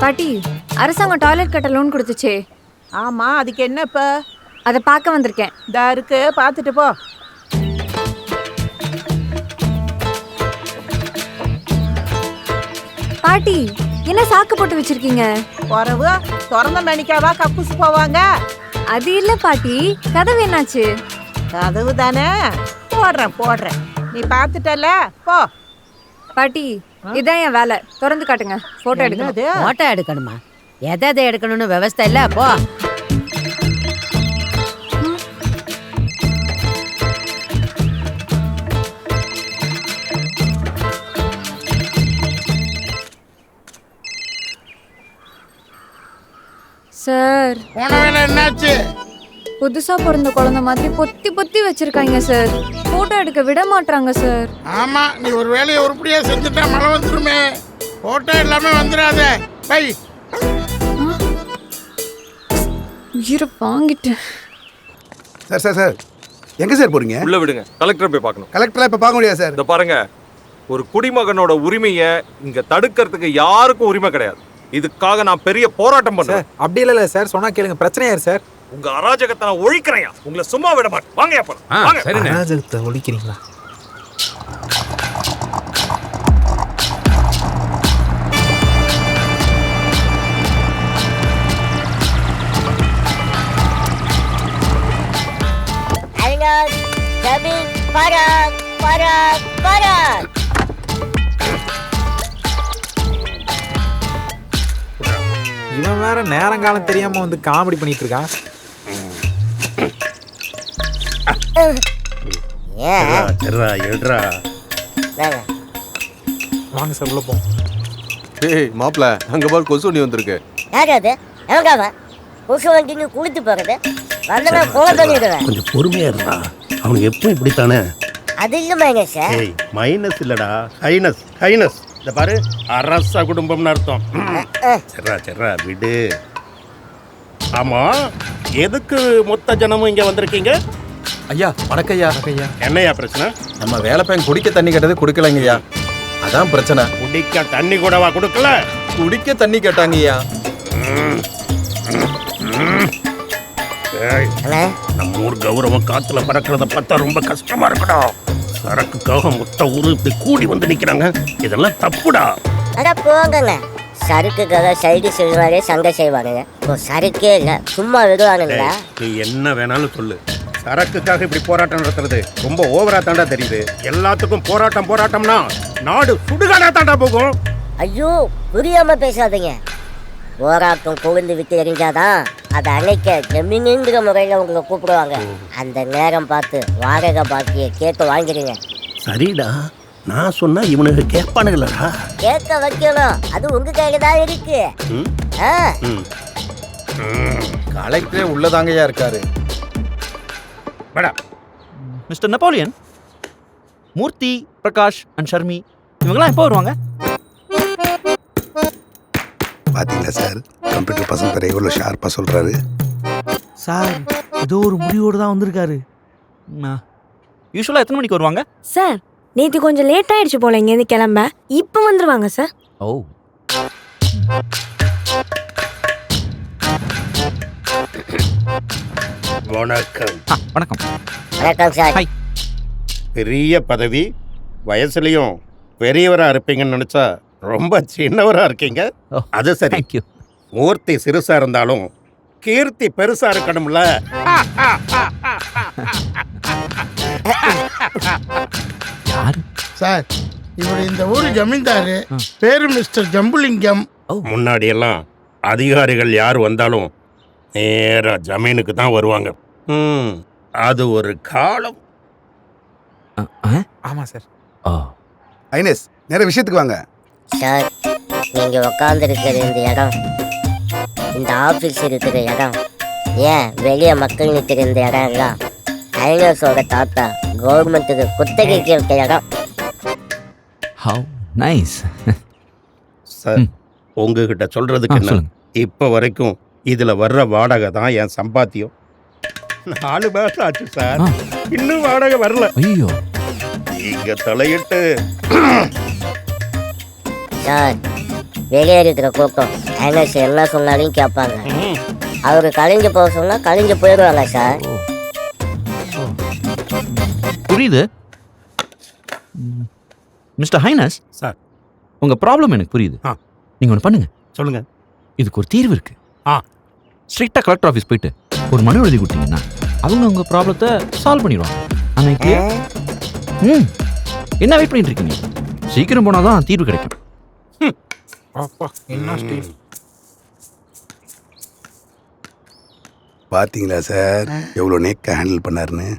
பாட்டி, அரசாங்கம் டாய்லெட் கட்ட லோன் கொடுத்துச்சே. ஆமா, அதுக்கு என்ன இப்ப? அதை பார்க்க வந்திருக்கேன். இதா இருக்கு, பார்த்துட்டு போ. பாட்டி, என்ன சாக்கு போட்டு வச்சிருக்கீங்க? குறவு திறந்த மணிக்காவா கப்புசு போவாங்க? அது இல்ல பாட்டி, கதவு என்னாச்சு? கதவு தானே, போடுறேன். நீ பார்த்துட்டல, போ. பாட்டி, இதான் என் வேலை. திறந்து காட்டுங்க, போட்டோ எடுக்கணும். போட்டோ எடுக்கணுமா? எதை எடுக்கணும்னு விவசாய இல்ல, போ. சார், போன வேலை என்னாச்சு? புதுசா பிறந்த குழந்தை மாதிரி பொத்தி பொத்தி வச்சிருக்காங்க சார். போட்டோ எடுக்க விட மாட்டாங்க சார். ஆமா, நீ ஒரு வேலையை உருப்படியா செஞ்சுட்டா மழை வந்துருமே. போட்டோ எல்லாமே வந்துடாத. பை. உயிரை வாங்கிட்டேன். சார் சார் சார், எங்க சார் போறீங்க? உள்ள விடுங்க, கலெக்டரை போய் பார்க்கணும். கலெக்டரா இப்ப பார்க்க முடியாது சார். இந்த பாருங்க, ஒரு குடிமகனோட உரிமையை இங்க தடுக்கிறதுக்கு யாருக்கும் உரிமை கிடையாது. இதுக்காக நான் பெரிய போராட்டம் பண்ணுவேன். அப்படி இல்ல சார், சொன்னா கேளுங்க, பிரச்சனையா சார். உங்க அராஜகத்தை நான் ஒழிக்கிறேன். உங்களை சும்மா விட மாட்டேன். வாங்க அப்புறம் வாங்க. அராஜகத்தை ஒழிக்கிறீங்களா? இவன் வேற நேரங்காலம் தெரியாம வந்து காமெடி பண்ணிட்டு இருக்கான். வாங்க சார், உள்ள போம். ஏய் மாப்ள, அங்க பாரு கொசுனி வந்திருக்கு. யாரு அது? எவன்காவ? கொசு வண்டின்னு குளித்து போறது. வந்தனா போக பண்ணிடுவேன். கொஞ்சம் பொறுமையா இருடா. அவனுக்கு எப்பவும் இப்படித்தானே. அது இல்ல மைனஸ். ஏய் மைனஸ் இல்லடா, ஹைனஸ். இந்த பாரு, அரச குடும்பம்னு அர்த்தம். சரா விடு. ஆமா, எதுக்கு மொத்த ஜனமும் இங்க வந்திருக்கீங்க? ஐயா வணக்கம் ஐயா. என்னையா பிரச்சனை? நம்ம வேலை பையன் குடிக்க தண்ணி கேட்டது கொடுக்கலங்க ஐயா, அதான் பிரச்சனை. குடிக்க தண்ணி கூடவா கொடுக்கல? குடிக்க தண்ணி கேட்டாங்க ஐயா. நம்ம ஊர் கௌரவம் காத்துல பறக்கிறத பார்த்தா ரொம்ப கஷ்டமா இருக்கணும். சரக்குக்காக மொத்த ஊரு இப்படி கூடி வந்து நிக்கிறாங்க. இதெல்லாம் தப்புடா. அட போங்கங்க, சரக்குக்காக சைடு செய்வாரே சண்டை செய்வாங்க. இப்போ சரக்கே இல்ல, சும்மா விடுவானுங்களா? நீ என்ன வேணாலும் சொல்லு, சரக்குக்காக இப்படி போராட்டம் நடத்துறது ரொம்ப ஓவரா தாண்டா தெரியுது. எல்லாத்துக்கும் போராட்டம்னா நாடு சுடுகாடா தாண்டா போகும். ஐயோ புரியாம பேசாதீங்க. போராட்டம் கொழுந்து விட்டு எரிஞ்சாதான் அதை அணைக்க ஜமீனுங்கிற முறையில் உங்களை கூப்பிடுவாங்க. அந்த நேரம் பார்த்து வாடகை பாக்கியை கேட்க வாங்கிடுங்க. சரிடா, நான் சொன்னா இவனுக்கு கேட்பானுங்களா? கேட்க வைக்கணும், அது உங்க கையில தான் இருக்கு. கலெக்டரே உள்ளதாங்கயா இருக்காரு. Mister Napoleon, Murthy, Prakash and Sharmi இவங்கெல்லாம் எப்போ வருவாங்க? பாத்தீங்களா சார், கம்ப்யூட்டர் பசங்க பேர் எவ்வளோ ஷார்ப்பாக சொல்கிறாரு. சார் ஏதோ ஒரு முடிவோடு தான் வந்திருக்காரு. யூஸ்வலாக எத்தனை மணிக்கு வருவாங்க? சார் நேற்று கொஞ்சம் லேட் ஆயிடுச்சு போல இங்கேருந்து கிளம்ப. இப்போ வந்துருவாங்க சார். ஓ, வணக்கம். வணக்கம். வணக்கம் சார். பெரிய பதவி, வயசுலயும் பெரியவரா இருப்பீங்கன்னு நினைச்சா ரொம்ப சின்னவரா இருக்கீங்க. அது சரி, மூர்த்தி சிறுசா இருந்தாலும் கீர்த்தி பெருசா இருக்கணும்ல. சார் இவர் இந்த ஊர் ஜமீன்தாரு, பேரு மிஸ்டர் ஜம்புலிங்கம். முன்னாடி எல்லாம் அதிகாரிகள் யார் வந்தாலும் நேரா ஜமீனுக்கு தான் வருவாங்க. அது ஒரு காலம். ஆமாம் சார். ஐனஸ், நேர விஷயத்துக்கு வாங்க. சார் நீங்க உட்காந்துருக்கிற இந்த இடம், இந்த ஆஃபீஸ் இருக்கிற இடம், ஏன் வெளியே மக்கள் நிற்கிற இந்த இடம் எல்லாம் ஐனஸோட தாத்தா கவர்மெண்ட்டுக்கு குத்தகைக்கு இருக்க இடம். Have nice. சார் உங்ககிட்ட சொல்றதுக்கு என்ன, இப்போ வரைக்கும் இதுல வர்ற வாடகை தான் என் சம்பாத்தியம். 4 மாசம் ஆச்சு சார், இன்னும் வாடகை வரல. ஐயோ, நீங்க தலையிட்டு. சார் வெளியே இருக்கிற கூட்டம் ஐனஸ் என்ன சொன்னாலும் கேட்பாங்க. அவரு கலைஞ்சு போக சொன்னா கலைஞ்சு போயிடுவாங்க சார். புரியுது மிஸ்டர் ஹைனஸ். சார் உங்க ப்ராப்ளம் எனக்கு புரியுது. நீங்க ஒன்று பண்ணுங்க. சொல்லுங்க. இதுக்கு ஒரு தீர்வு இருக்கு. ஸ்ட்ரிக்டா கலெக்டர் ஆஃபீஸ் போயிட்டு ஒரு மனு எழுதி கொடுத்தீங்கன்னா அவங்க உங்க ப்ராப்ளத்தை சால்வ் பண்ணிடுவாங்க. அன்னைக்கு என்ன வெயிட் பண்ணிட்டு இருக்கீங்க? சீக்கிரம் போனாதான் தீர்வு கிடைக்கும். பாத்தீங்களா சார், எவ்வளோ நேக்க ஹேண்டில் பண்ணாருன்னு.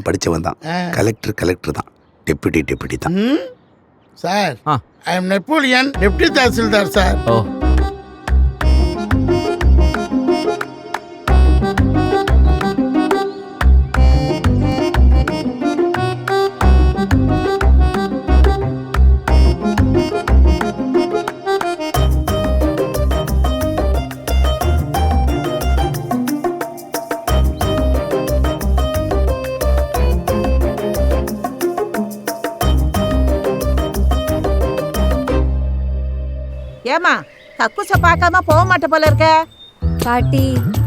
படிச்சவன் தான். கலெக்டர் தான். டெப்யூட்டி தான். Sir I am Napoleon, deputy tahsildar sir. ஏமா கக்கூச பார்க்காம போக மாட்ட போல இருக்க. பாட்டி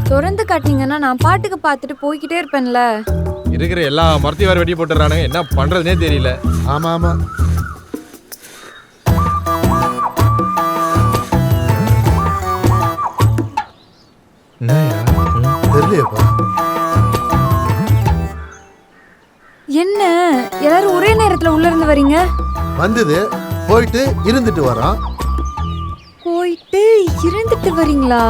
திறந்து காட்டிங்கன்னா நான் பாட்டுக்கு பார்த்துட்டு போய்கிட்டே இருப்பேன்ல. இருக்கிற எல்லா மரத்தையும் வேற வெட்டி போட்டுறானுங்க, என்ன பண்றதுனே தெரியல. ஆமா தெரியலையப்பா. என்ன எல்லாரும் ஒரே நேரத்துல உள்ள இருந்து வரீங்க? வந்தது போயிட்டு இருந்துட்டு வரோம். போயிட்டு இருந்துட்டு வரீங்களா?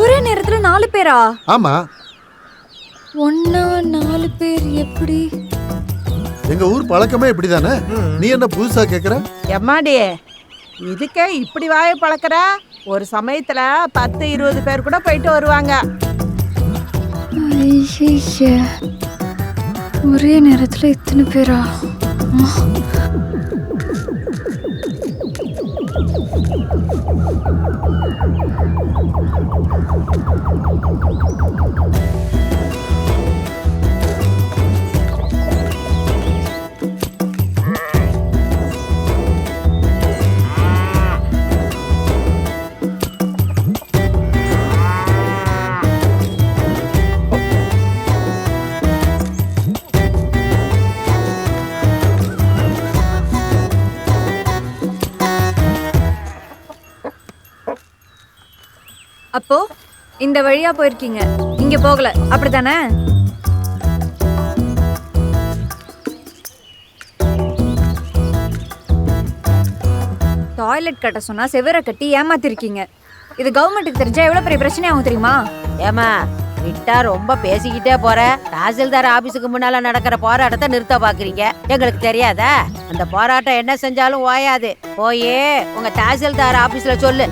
ஒரே நேரத்துல 4 பேரா? ஆமா. ஒன்னா 4 பேர் எப்படி? எங்க ஊர் பழக்கமே இப்படிதானே. நீ என்ன புதுசா கேக்குற? எம்மாடி இதுக்கே இப்படி வாய பழக்கிற? ஒரு சமயத்துல 10-20 பேர் கூட போயிட்டு வருவாங்க. ஒரே நேரத்துல இத்தனை பேரா? அப்போ இந்த வழியா போயிருக்கீங்க, இங்க போகல அப்படித்தானே? டாய்லெட் கட்ட சொன்னா செவரை கட்டி ஏமாத்திருக்கீங்க. இது கவர்மெண்ட்டுக்கு தெரிஞ்சா எவ்வளவு பெரிய பிரச்சனை ஆகும் தெரியுமா? ஏமா விட்டா ரொம்ப பேசிக்கிட்டே போற. தாசில்தார் ஆபீஸுக்கு முன்னால நடக்கிற போராட்டத்தை நிறுத்த பாக்குறீங்க. எங்களுக்கு தெரியாதா? அந்த போராட்டம் என்ன செஞ்சாலும் ஓயாது. போயே உங்க தாசில்தார் ஆபீஸ்ல சொல்லு.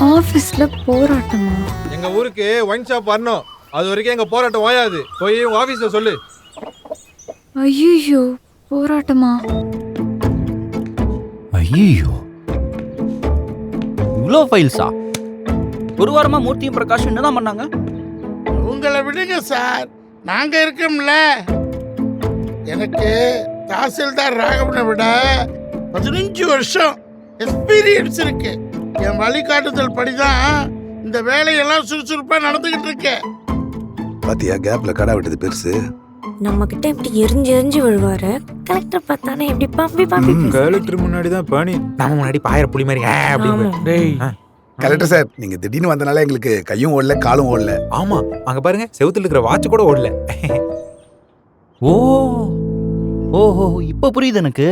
ஆபீஸ்ல போராட்டமா? எங்க ஊருக்கு ஒயின் ஷாப் வரணும். அது வரைக்கும் எங்க போராட்டம் ஓயாது. போய் உங்க ஆபீஸ்ல சொல்லு. ஐயோ, போராட்டமா? ஐயோ, இவ்வளோ ஃபைல்ஸா? ஒரு வாரமா மூர்த்தியும் பிரகாஷும் என்னதான் பண்ணாங்க? உங்களை விடுங்க சார், நாங்க இருக்கோம்ல. எனக்கு தாசில்தார் ராகவனை விட 15 வருஷம் எக்ஸ்பீரியன்ஸ் இருக்கு. என் வழிகாட்டுதல் படிதான் இந்த வேலையெல்லாம் சுறுசுறுப்பா நடந்துகிட்டு இருக்கு. பாத்தியா, கேப்ல கடை விட்டது பெருசு. நம்ம கிட்ட இப்படி எரிஞ்சு எரிஞ்சு விழுவாரு. கலெக்டர் பார்த்தானே இப்படி பம்பி பம்பி. கலெக்டர் முன்னாடி தான் பாணி, நம்ம முன்னாடி பாயற புலி மாதிரி டேய் கலெக்டர் சார், நீங்க திடீர்னு வந்தனால எங்களுக்கு கையும் ஓடல காலும் ஓடல. ஆமா, அங்க பாருங்க செவுத்துல இருக்கிற வாட்ச் கூட ஓடல. ஓ ஓஹோ, இப்ப புரியுது எனக்கு.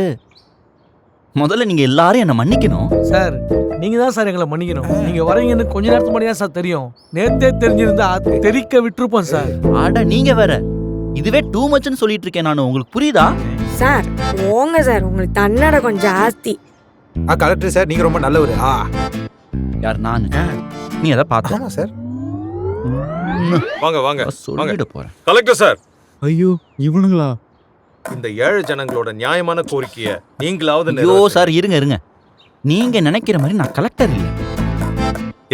முதல்ல நீங்க எல்லாரும் என்ன மன்னிக்கணும் சார். நீங்க தான் சார் எங்களை மன்னிக்கணும். நீங்க வரீங்கன்னு கொஞ்ச நேரத்துக்கு முன்னாடி தான் சார் தெரியும். நேத்தே தெரிஞ்சிருந்தா தெரிக்க விட்டுருப்போம் சார். ஆட நீங்க வேற, இதுவே டூ மச்னு சொல்லிட்டு இருக்கேன் நான். உங்களுக்கு புரியுதா சார்? போங்க சார், உங்களுக்கு தன்னட கொஞ்சம் ஜாஸ்தி. கலெக்டர் சார், நீங்க ரொம்ப நல்லவரு. யார் நான்? நீ எதை பார்த்தா சார்? வாங்க வாங்க சொல்லிட போறேன். Collector sir. ஐயோ, இவனுங்களா? இந்த ஏழை ஜனங்களோட நியாயமான கோரிக்கையை நீங்களாவது ஐயோ சார், இருங்க இருங்க. நீங்க நினைக்கிற மாதிரி நான் கலெக்டர் இல்லை.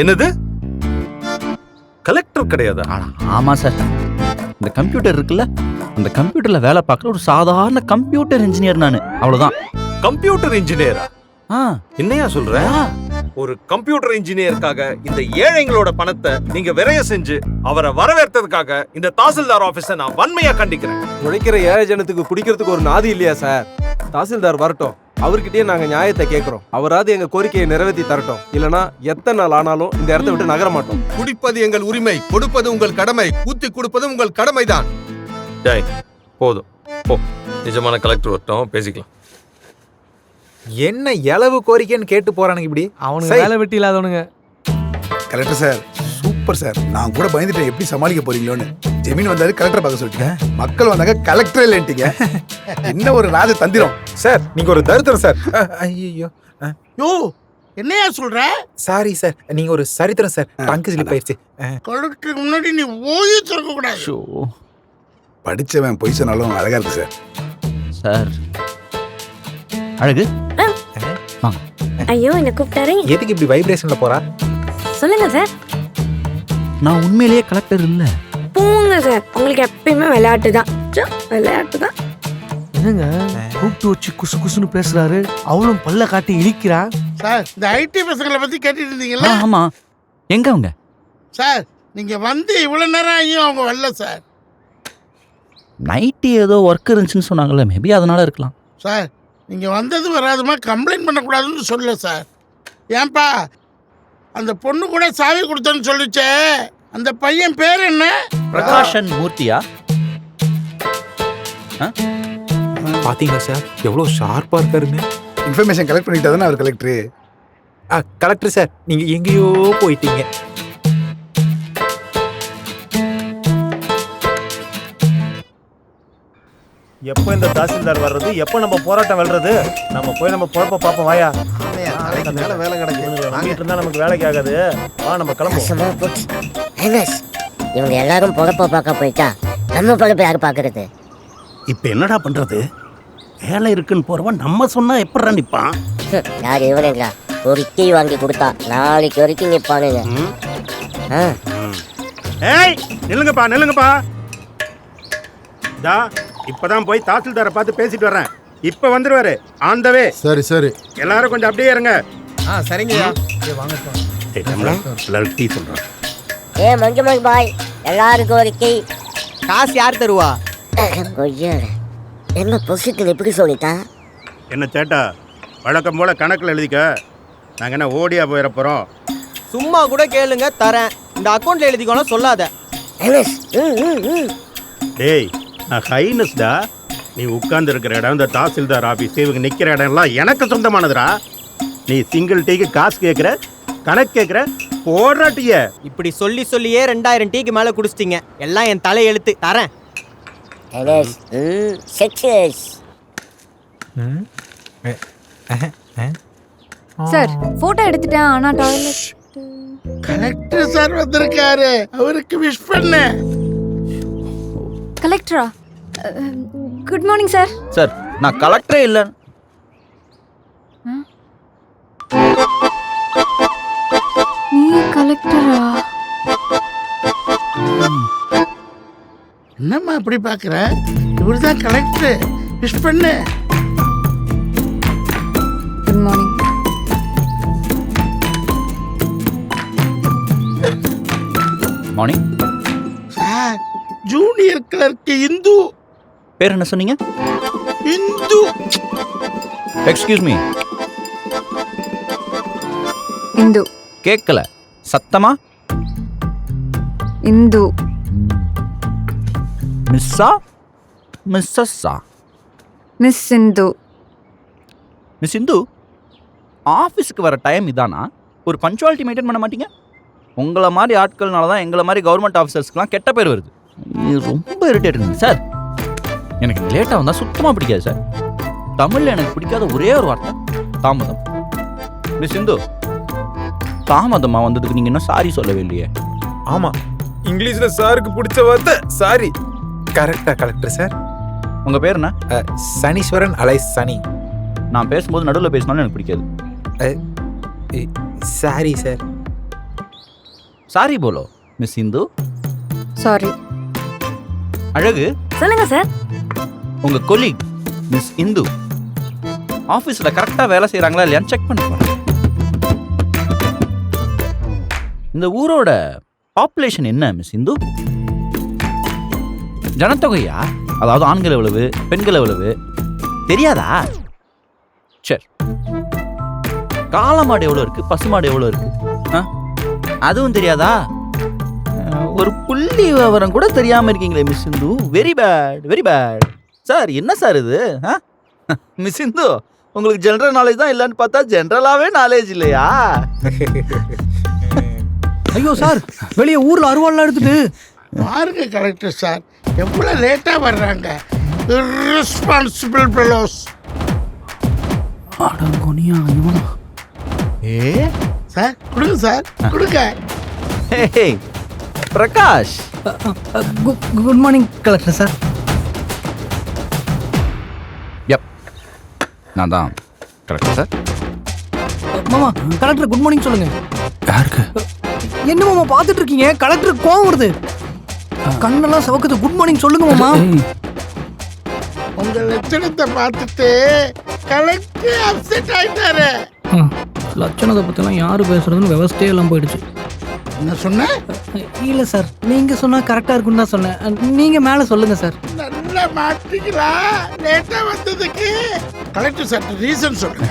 என்னது? கலெக்டர் கிடையாதா? ஆமா சார், இந்த கம்ப்யூட்டர் இருக்குல்ல, அந்த கம்ப்யூட்டர்ல வேலை பார்க்குற ஒரு சாதாரண கம்ப்யூட்டர் இன்ஜினியர் நான். அவ்வளவுதான். கம்ப்யூட்டர் இன்ஜினியரா? என்னையா சொல்ற? ஒரு கம்ப்யூட்டர் இன்ஜினியருக்காக இந்த ஏழைங்களோட பணத்தை நீங்க விரைய செஞ்சு அவரை வரவேற்றதுக்காக இந்த தாசில்தார் ஆபீஸை நான் வன்மையா கண்டிக்கிறேன். உழைக்கிற ஏழை ஜனத்துக்கு குடிக்கிறதுக்கு ஒரு நாதி இல்லையா சார்? தாசில்தார் வரட்டும், அவர்கிட்டயே நாங்க நியாயத்தை கேட்கிறோம். அவராது எங்க கோரிக்கையை நிறைவேற்றி தரட்டும். இல்லனா எத்தனை நாள் ஆனாலும் இந்த இடத்தை விட்டு நகர மாட்டோம். குடிப்பது எங்கள் உரிமை, கொடுப்பது உங்கள் கடமை, ஊத்தி கொடுப்பது உங்கள் கடமைதான். டேய் போதும் போ, நிஜமான கலெக்டர் வரட்டும், பேசிக்கலாம். என்ன எளவு கோரிக்கைன்னு கேட்டு போறானுங்க இப்படி. அவனுங்க வேலை வெட்டி இல்லாதவனுங்க. Collector sir super sir. நான் கூட பயந்துட்டேன் எப்படி சமாளிக்க போறீங்களோன்னு. ஜெமீன் வந்தாரு கலெக்டர் பார்க்க சொல்லிட்டீங்க, மக்கள் வந்தாங்க கலெக்டர் இல்லைன்ட்டீங்க. என்ன ஒரு ராஜ தந்திரம் சார். நீங்க ஒரு தரித்திரம் சார். ஐயோ யோ, என்னையா சொல்ற? சாரி சார், நீங்க ஒரு சரித்திரம் சார். டங்கு ஸ்லிப் ஆயிடுச்சு. கலெக்டருக்கு முன்னாடி நீ ஓய்வு திறக்க கூடாது. படிச்சவன் பொய் சொன்னாலும் அழகா இருக்கு சார். சார் அழகு. ஐயோ, என்ன கூப்பிட்டாரு. எதுக்கு இப்படி வைப்ரேஷன்ல போறா? சொல்லுங்க சார். நான் உண்மையிலேயே கலெக்டர் இல்ல. போங்க சார், உங்களுக்கு எப்பயுமே விளையாட்டு தான். விளையாட்டு தான். என்னங்க கூப்பிட்டு வச்சு குசு குசுன்னு பேசுறாரு. அவளும் பல்ல காட்டி இழிக்கிறா. சார், இந்த ஐடி பசங்களை பத்தி கேட்டுட்டு இருந்தீங்களா? ஆமா. எங்க அவங்க? சார், நீங்க வந்து இவ்வளவு நேரம் ஆகியும் அவங்க வரல சார். நைட்டு ஏதோ ஒர்க் இருந்துச்சுன்னு சொன்னாங்கல்ல, மேபி அதனால இருக்கலாம். சார், நீங்க வந்தது வராதுமா கம்ப்ளைண்ட் பண்ணக்கூடாதுன்னு சொல்லல சார். ஏன்பா, அந்த பொண்ணு கூட சாவி கொடுத்தேன்னு சொல்லிச்சே, அந்த பையன் பேர் என்ன? பிரகாஷன் மூர்த்தியா? பாத்தீங்களா சார் எவ்வளவு ஷார்ப்பா இருக்காருன்னு. இன்ஃபர்மேஷன் கலெக்ட் பண்ணிட்டா தானே அவர் கலெக்டர். கலெக்டர் சார், நீங்க எங்கேயோ போயிட்டீங்க. எப்போ இந்த தாசில்தார் வர்றது, எப்போ நம்ம போராட்டம் வெல்றது? நம்ம போய் நம்ம பொழப்ப பார்ப்போம். வாயா, மேல வேலை கிடைக்கும். வாங்கிட்டு இருந்தா நமக்கு வேலைக்கு ஆகாது. வா, நம்ம கிளம்புவோம். இவங்க எல்லாரும் பொழப்ப பார்க்க போயிட்டா நம்ம பொழப்ப யாரு பாக்குறது? இப்ப என்னடா பண்றது? வேலை இருக்குன்னு போறவன் நம்ம சொன்னா எப்படா நிப்பான்? யார் இவனுங்களா? ஒரு டீ வாங்கி கொடுத்தா நாளைக்கு வரைக்கும் நிப்பானுங்க. ஏய், நில்லுங்கப்பா நில்லுங்கப்பா. தா இப்பதான் போய் தாசில்தாரை பார்த்து பேசிட்டு வர்றேன். இப்ப வந்துருவாரு. ஆந்தவே. சரி சரி, எல்லாரும் கொஞ்சம் அப்படியே இருங்க. சரிங்கய்யா. எல்லாரும் டீ சொல்றேன். ஏ மஞ்சு பாய், எல்லாருக்கும் ஒரு டீ. காசு யார் தருவா? என்ன பொசிஷன் எப்படி சொல்லிட்டா? என்ன சேட்டா, வழக்கம் போல கணக்கில் எழுதிக்க. நாங்கள் என்ன ஓடியா போயிட போகிறோம்? சும்மா கூட கேளுங்க, தரேன். இந்த அக்கௌண்ட்ல எழுதிக்கணும் சொல்லாத. டேய், நான் ஹைனஸ்டா. நீ உட்கார்ந்து இருக்கிற இடம் இந்த தாசில்தார் ஆஃபீஸ், இவங்க நிற்கிற இடம்லாம் எனக்கு சொந்தமானதுடா. நீ சிங்கிள் டீக்கு காசு கேட்குற, கணக்கு கேட்குற, போடுற டீய. இப்படி சொல்லி சொல்லியே 2000 டீக்கு மேல குடிச்சிட்டீங்க. எல்லாம் என் தலை எழுத்து தரேன். சார் போட்டோ எடுத்துட்டேன், ஆனா டாய்லெட். கலெக்டர் சார் வந்திருக்காரு, அவருக்கு விஷ் பண்ண. கலெக்டரா? Good morning sir. சார் நான் கலெக்டரே இல்லை. நீ கலெக்டரா? என்னம்மா அப்படி பாக்குற? இவர்தான் கலெக்டர், விஷ் பண்ணு. Good morning. Morning sir, junior clerk Indu. பேர் என்ன சொன்னீங்க? இந்து. Excuse me. இந்து. கேட்கல, சத்தமா. இந்து. மிஸ்ஸா மிஸ்ஸஸ்ஸா? மிஸ் இந்து. மிஸ் இந்து, ஆஃபீஸுக்கு வர டைம் இதானா? ஒரு பஞ்சுவாலிட்டி மெயின்டைன் பண்ண மாட்டீங்க? உங்களை மாதிரி ஆட்கள்னால தான் எங்களை மாதிரி கவர்மெண்ட் ஆஃபீஸர்ஸ்க்குலாம் கெட்ட பேர் வருது. இது ரொம்ப இரிட்டேட்டிங் சார். எனக்கு லேட்டாக வந்தால் சுத்தமாக பிடிக்காது சார். தமிழில் எனக்கு பிடிக்காத ஒரே ஒரு வார்த்தை தாமதம். மிஸ் இந்து, தாமதமாக வந்ததுக்கு நீங்கள் இன்னும் சாரி சொல்லவே இல்லையே. ஆமாம், இங்கிலீஷில் சாருக்கு பிடிச்ச வார்த்தை சாரி. கரெக்டாக கலெக்டர் சார். உங்கள் பேர் என்ன? சனீஸ்வரன் அலைஸ் சனி. நான் பேசும்போது நடுவில் பேசினாலும் எனக்கு பிடிக்காது. Sorry sir. Sorry polo miss Hindu. Sorry. அழகு. சொல்லுங்க சார். உங்க கொலீக் மிஸ் இந்து ஆபீஸ்ல கரெக்டா வேலை செய்யறாங்களா இல்லையான்னு செக் பண்ண போறேன். இந்த ஊரோட பாப்புலேஷன் என்ன மிஸ் இந்து? ஜனத்தொகையா? அதாவது ஆண்கள் எவ்வளவு, பெண்கள் எவ்வளவு தெரியாதா? சரி, காளமாடு எவ்வளவு இருக்கு, பசுமாடு எவ்வளவு இருக்கு அதுவும் தெரியாதா? ஒரு புள்ளி விவரம் கூட தெரியாம இருக்கீங்களே miss Indhu. Very bad, very bad. Sir என்ன சார் இது? மிஸ் இந்து, உங்களுக்கு ஜெனரல் நாலேஜ் தான் இல்லைன்னு பார்த்தா ஜெனரலாவே நாலேஜ் இல்லையா? ஐயோ சார், வெளியே ஊர்ல அருவாள்லாம் எடுத்துட்டு பாருங்க கலெக்டர் சார், எவ்வளவு லேட்டா வர்றாங்க. irresponsible fellows. அடங்கோனியா இவனா? சார் கொடுங்க சார், கொடுங்க. Prakash. Good morning collector sir. Yup, நான் தான் கலெக்டர் சார். மாமா, கலெக்டர் குட் மார்னிங் சொல்லுங்க. யாருக்கு? என்ன மாமா பார்த்துட்டு இருக்கீங்க? கலெக்டர் கோவம் வருது, கண்ணெல்லாம் சவக்குது. குட் மார்னிங் சொல்லுங்க மாமா. உங்க லட்சணத்தை பார்த்துட்டு கலெக்டர் அப்செட் ஆயிட்டாரு. லட்சணத்தை பற்றிலாம் யார் பேசுறதுன்னு விவசாயே எல்லாம் போயிடுச்சு. என்ன சொன்ன? இல்லை சார், நீங்கள் சொன்னால் கரெக்டாக இருக்குன்னு தான் சொன்னேன். நீங்கள் மேலே சொல்லுங்கள் சார். நல்லா மாட்டீங்களா லேட்டா வந்ததுக்கு? கலெக்டர் சார் ரீசன் சொல்லுங்க.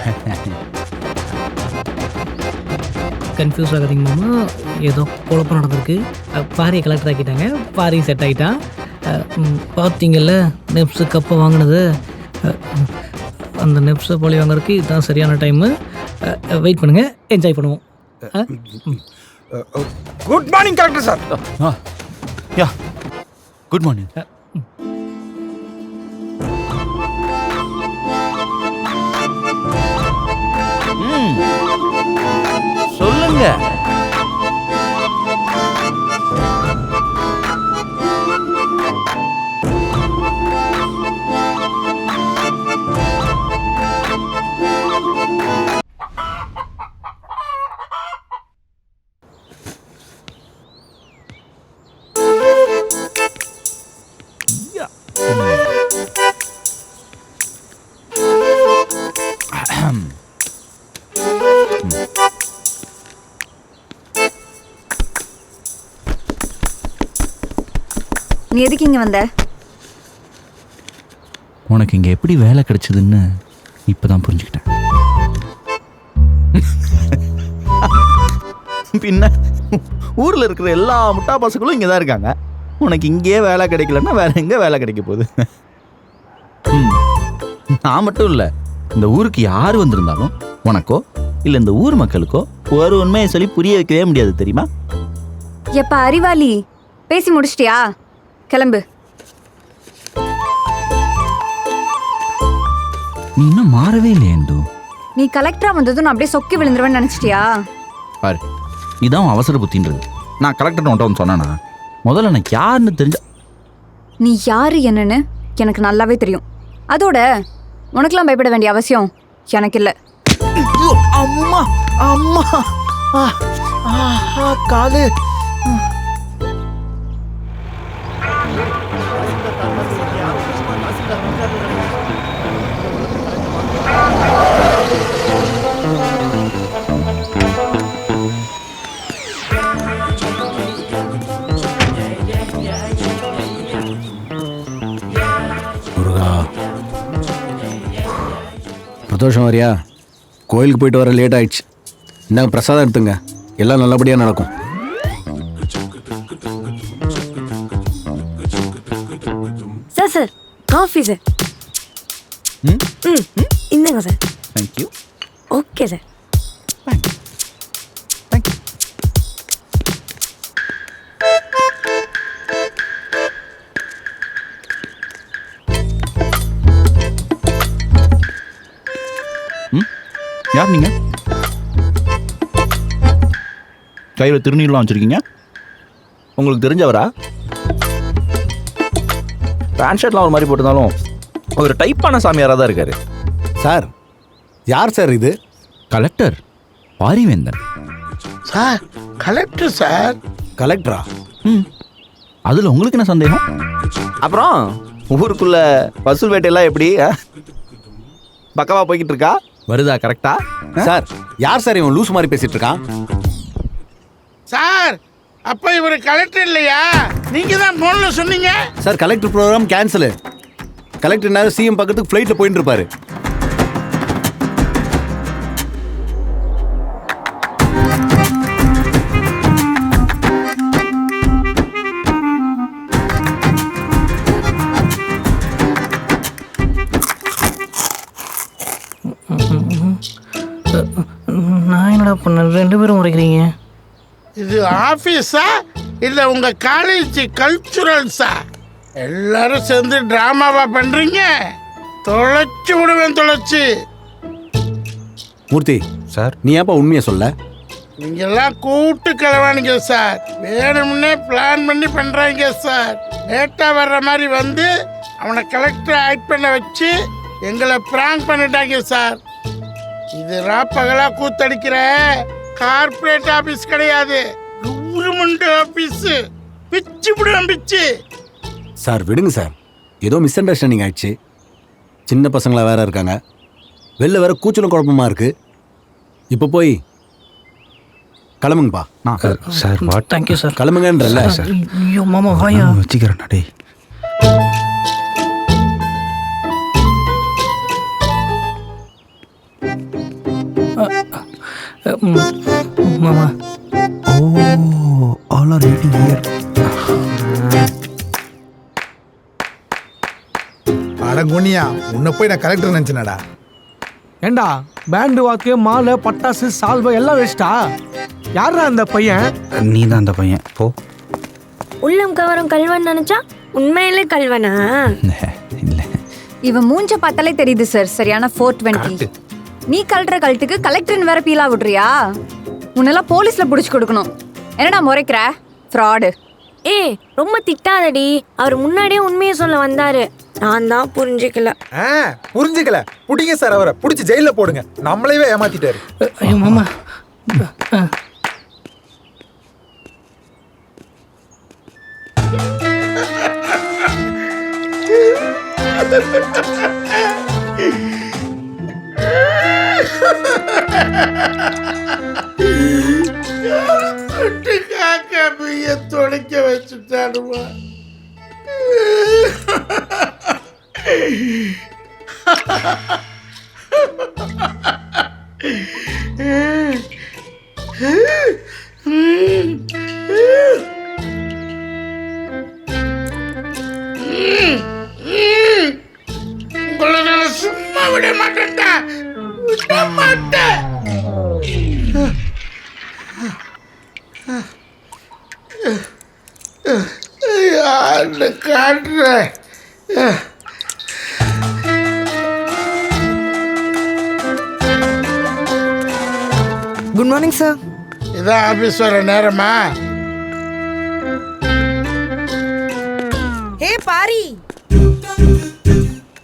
கன்ஃபியூஸ் ஆகாதீங்க மாமா, ஏதோ குழப்பம் நடந்திருக்கு. பாரியை கலெக்டர் ஆக்கிட்டாங்க, பாரியும் செட் ஆகிட்டான். பார்த்தீங்கல்ல நெப்ஸு கப்பை வாங்கினது, அந்த நெப்ஸை போலி வாங்குறதுக்கு இதுதான் சரியான டைமு. வெயிட் பண்ணுங்கள், என்ஜாய் பண்ணுவோம். Good morning collector sir. Yeah, good morning. சொல்லுங்க. நீ எதுக்கு இங்க வந்த? உனக்கு இங்க எப்படி வேலை கிடைச்சதுன்னு இப்பதான் புரிஞ்சுக்கிட்டேன். பின்ன ஊர்ல இருக்கிற எல்லா முட்டா பசங்களும் இங்கதான் இருக்காங்க. உனக்கு இங்கேயே வேலை கிடைக்கலன்னா வேற எங்க வேலை கிடைக்க போகுது? நான் மட்டும் இல்ல, இந்த ஊருக்கு யாரு வந்திருந்தாலும் உனக்கோ இல்லை இந்த ஊர் மக்களுக்கோ ஒரு உண்மையை சொல்லி புரிய வைக்கவே முடியாது தெரியுமா? எப்ப அறிவாளி பேசி முடிச்சிட்டியா? கிளம்பு. நீ இன்னும் மாறவே இல்லையே இந்து. நீ கலெக்டரா வந்ததும் நான் அப்படியே சொக்கி விழுந்துருவேன்னு நினைச்சிட்டியா? பாரு, இதான் அவசர புத்தின்றது. நான் கலெக்டர் ஒன்று சொன்னேன்னா முதல்ல எனக்கு யாருன்னு தெரிஞ்ச. நீ யாரு என்னன்னு எனக்கு நல்லாவே தெரியும். அதோட உனக்கெல்லாம் பயப்பட வேண்டிய அவசியம் எனக்கு இல்லை. அம்மா அம்மா காலு. பிரதோஷம் வரியா? கோயிலுக்கு போயிட்டு வர லேட் ஆயிடுச்சு. இந்தாங்க பிரசாதம் எடுத்துங்க, எல்லாம் நல்லபடியாக நடக்கும். Sir sir coffee sir. இந்தாங்க சார். தேங்க்யூ. Okay sir. யார் நீங்க? கையில் திருநீர்லாம் வச்சிருக்கீங்க. உங்களுக்கு தெரிஞ்சவரா? பேண்ட் ஷர்ட்லாம் ஒரு மாதிரி போட்டிருந்தாலும் ஒரு டைப்பான சாமியாராக தான் இருக்காரு. சார் யார் சார் இது? Collector Parivendhan. Sir collector sir. கலெக்டரா? அதில் உங்களுக்கு என்ன சந்தேகம்? அப்புறம் ஊருக்குள்ள வசூல் வேட்டையெல்லாம் எப்படி பக்கவா போய்கிட்டு இருக்கா? வருதா கரெக்டா? சார் யார் சார் இவன் லூஸ் மாதிரி பேசிட்டு இருக்கான்? சார் அப்ப இவர் கலெக்டர் இல்லையா? நீங்க தான் போன்ல சொன்னீங்க. Sir collector program cancel. Collector நேரம் சிஎம் பக்கத்துக்கு ஃப்ளைட்ல போயிட்டு இருப்பாரு. நான் என்னடா பண்ண? 2 பேரும் உரைக்கிறீங்க. இது ஆபீஸா இல்ல உங்க காலேஜ் கல்ச்சுரல்ஸா? எல்லாரும் சேர்ந்து டிராமாவா பண்றீங்க? தொலைச்சு விடுவேன், தொலைச்சு. மூர்த்தி சார், நீ ஏப்பா உண்மையை சொல்ல? நீங்க எல்லாம் கூட்டு கிளவானுங்க சார். வேணும்னே பிளான் பண்ணி பண்றாங்க சார். லேட்டா வர்ற மாதிரி வந்து அவனை கலெக்டர் ஆக்ட் பண்ண வச்சு எங்களை பிராங்க் பண்ணிட்டாங்க சார். இது ராப்பகலா கூத்தடிக்கிற கார்பரேட் ஆபீஸ் கிடையாது, கவர்மெண்ட் ஆபீஸ். பிச்சு விடுவேன், பிச்சு. சார் விடுங்க சார், ஏதோ மிஸ் அண்டர்ஸ்டாண்டிங் ஆயிடுச்சு. சின்ன பசங்களா வேற இருக்காங்க, வெளில வேற கூச்சலும் குழப்பமா இருக்கு. இப்போ போய் கிளம்புங்கப்பா. Sir what? Thank you sir. கிளம்புங்கன்றல சார். ஐயோ மாமா வாயா. வச்சுக்கிறேன். டேய் மாமா. Oh all are meeting here. அடங்கொன்னியா, உன்னை போய் நான் கலெக்டர் நினைச்சேனடா. ஏண்டா பேண்டு வாக்கு, மாலை, பட்டாசு, சால்வை எல்லாம் வேஸ்டா? யாரா அந்த பையன்? நீ தான் அந்த பையன். போ. உள்ளம் கவரும் கல்வன் நினைச்சா உண்மையிலே கல்வனா? இவன் மூஞ்ச பார்த்தாலே தெரியுது சார், சரியான 420. நீ கலட்டுற கழட்டுக்கு கலெக்டர்னு வேற பீலா விடுறியா? உன்னெல்லாம் போலீஸ்ல புடிச்சு கொடுக்கணும். என்னடா முறைக்கிற ஃப்ராடு? ஏய் ரொம்ப திட்டாதடி. அவர் முன்னாடியே உண்மையை சொல்ல வந்தாரு, நான் தான் புரிஞ்சுக்கல. புரிஞ்சுக்கல? புடிங்க சார், அவரை புடிச்சு ஜெயில போடுங்க. நம்மளையே ஏமாத்திட்டாரு. ஐயோ மாமா. காக்கா பைய தொடக்க வச்சுட்டாருமா. உங்களை நான் சும்மா விட மாட்டேன்டா, விட மாட்டேன். காட்டுறேன். Good morning sir. இதான் ஆபீஸ் வர நேரமா? ഹേ പാരി,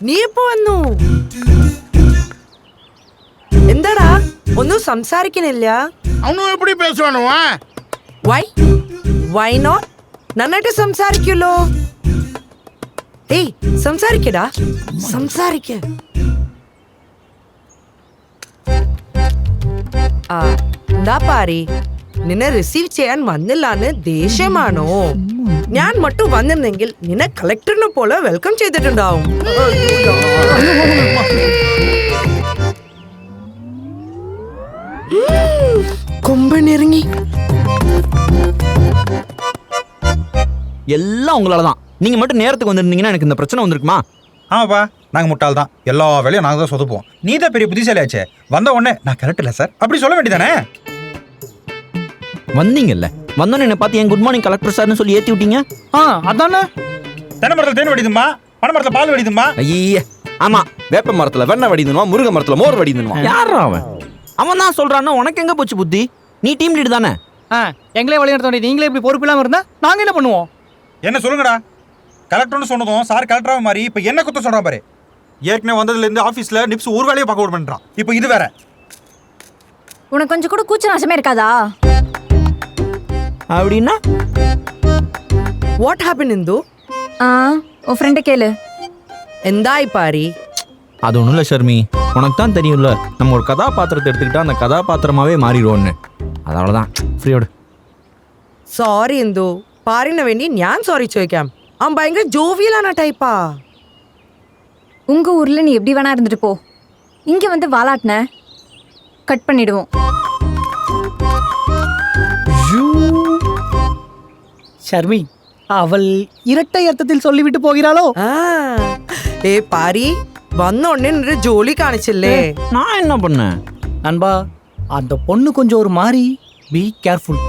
നീ എപ്പോ വന്നു? എന്താടാ ഒന്നും സംസാരിക്കണില്ല? അവനും എപ്പടി പേசுவானுவா? Why not? നന്നായിട്ട് സംസാരിക്കുമല്ലോ. ഏയ് സംസാരിക്കടാ, സംസാരിക്ക. എന്താ പാരി, നിന്നെ റിസീവ് ചെയ്യാൻ വന്നില്ലാന്ന് ദേഷ്യമാണോ? ഞാൻ മട്ടും വന്നിരുന്നെങ്കിൽ നിന്നെ കളക്ടറിനെ പോലെ വെൽക്കം ചെയ്തിട്ടുണ്ടാവും. കൊമ്പനിറങ്ങി. எல்லாம் உங்களால தான். நீங்க மட்டும் நேரத்துக்கு வந்திருந்தீங்கன்னா எனக்கு இந்த பிரச்சனை வந்திருக்குமா? ஆமாப்பா, நாங்கள் முட்டாள் தான். எல்லா வேலையும் நாங்கள் தான் சொதுப்போம். நீ தான் பெரிய புத்திசாலியாச்சே. வந்த உடனே நான் கரெக்ட் இல்லை சார் அப்படி சொல்ல வேண்டியதானே? வந்தீங்கல்ல, வந்தோன்னு என்னை பார்த்து என் குட் மார்னிங் கலெக்டர் சார்னு சொல்லி ஏற்றி விட்டீங்க. அதானே. தென்னை மரத்தில் தேன் வடிதுமா, பனை மரத்தில் பால் வடிதுமா. ஐயே, ஆமா, வேப்ப மரத்துல வெண்ணெய் வடிதுமா, முருங்கை மரத்துல மோர் வடிதுமா. யாரா அவன்? அவன் தான் சொல்றான்னா உனக்கு எங்க போச்சு புத்தி? நீ டீம் லீடு தானே? எங்களே வழிநடத்த நீங்களே இப்படி பொறுப்பு இல்லாம இருந்தா நாங்க என்ன பண்ணுவோம்? என்ன சொல்லுங்கடா. கலெக்டர்னு சொன்னதும் சார் கலெக்டராக மாதிரி இப்போ என்ன குத்த சொல்கிறான் பாரு. ஏற்கனவே வந்ததுலேருந்து ஆஃபீஸில் நிப்ஸ் ஒரு வேலையை பார்க்க விட பண்ணுறான். இப்போ இது வேற. உனக்கு கொஞ்சம் கூட கூச்ச நாசமே இருக்காதா? அப்படின்னா வாட் ஹேப்பன் இந்து? உன் ஃப்ரெண்டை கேளு. എന്തായി പാരി? அது ஒன்றும் இல்லை ஷர்மி, உனக்கு தான் தெரியும்ல நம்ம ஒரு கதாபாத்திரத்தை எடுத்துக்கிட்டா அந்த கதாபாத்திரமாவே மாறிடுவோன்னு. அதனால தான் ஃப்ரீயோடு. സോറി ഇന്ദു, പാരിന് വേണ്ടി ഞാൻ സോറി ചോദിക്കാം. അവൻ ഭയങ്കര ജോവിയലാണ് ടൈപ്പാ. உங்க ஊர்ல நீ எப்படி வேணா இருந்துட்டு போ. இங்க வந்து வாலாட்டின கட் பண்ணிடுவோம். ஷர்மி, அவள் இரட்டை அர்த்தத்தில் சொல்லிவிட்டு போகிறாளோ? ഏ പാരി, വന്ന ഉടനെ നിന്റെ ജോലി കാണിച്ചില്ലേ? நான் என்ன பண்ணேன்? நண்பா, அந்த பொண்ணு கொஞ்சம் ஒரு மாதிரி. Be careful.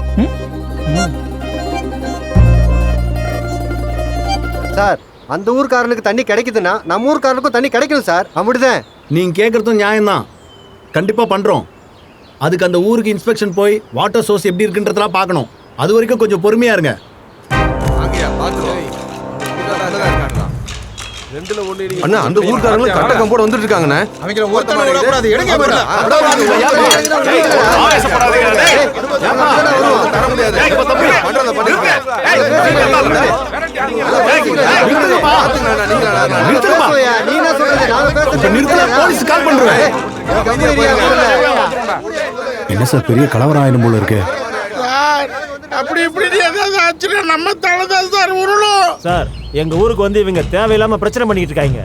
சார், அந்த ஊர்க்காரனுக்கு தண்ணி கிடைக்குதுன்னா நம்ம ஊர்க்காரனுக்கும் தண்ணி கிடைக்கணும் சார். அப்படிதான். நீங்கள் கேட்குறதும் நியாயம்தான். கண்டிப்பாக பண்ணுறோம். அதுக்கு அந்த ஊருக்கு இன்ஸ்பெக்ஷன் போய் வாட்டர் சோர்ஸ் எப்படி இருக்குன்றதெல்லாம் பார்க்கணும். அது வரைக்கும் கொஞ்சம் பொறுமையாக இருங்க. அண்ணா, அந்த ஊர்க்காரங்களும் கரெக்டாக கம்போட வந்துட்டு இருக்காங்கண்ணே. அவங்கள ஒருத்தனை விடக்கூடாது. எடுங்க போயிடலாம். என்ன சார் பெரிய கலவரம் ஆயிடும் போல இருக்கு. சார், அப்படி இப்படி ஏதாவது ஆச்சுன்னா நம்ம தலைதான் சார் உருளும். சார், எங்க ஊருக்கு வந்து இவங்க தேவையில்லாம பிரச்சனை பண்ணிட்டு இருக்காங்க.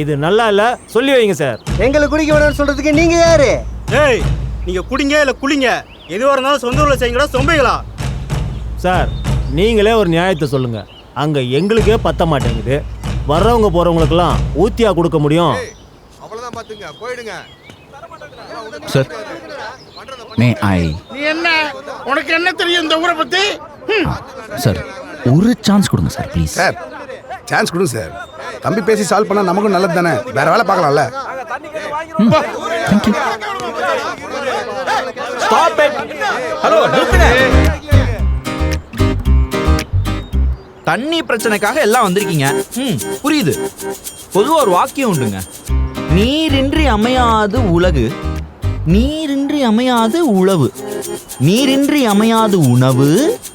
இது நல்லா இல்ல, சொல்லி வைங்க சார். எங்களை குடிக்க வேணாம்னு சொல்றதுக்கு நீங்க யாரு? ஏய், நீங்க குடிங்க இல்ல குளிங்க, எதுவா இருந்தாலும் சொந்த ஊர்ல செய்யுங்களா சொம்பைகளா? சார், நீங்களே ஒரு நியாயத்தை சொல்லுங்க. அங்க எங்களுக்கே பத்த மாட்டேங்குது, வர்றவங்க போறவங்களுக்கெல்லாம் ஊத்தியா கொடுக்க முடியும்? அவ்வளவுதான் பாத்துங்க, போயிடுங்க சார். மே ஐ? நீ என்ன, உனக்கு என்ன தெரியும் இந்த ஊரை பத்தி? சார், ஒரு சான்ஸ் கொடுங்க சார் ப்ளீஸ். சார், சான்ஸ் கொடுங்க சார். தம்பி பேசி சால்வ் பண்ணா நமக்கும் நல்லது தானே. வேற வேலை பார்க்கலாம்ல. Thank you. Stop it. Hello, நிறுத்துங்க. தண்ணி பிரச்சனைக்காக எல்லாம் வந்திருக்கீங்க. புரியுது. பொதுவா ஒரு வாக்கியம் உண்டுங்க. நீரின்றி அமையாது உலகு, நீரின்றி அமையாது உழவு, நீரின்றி அமையாது உணவு,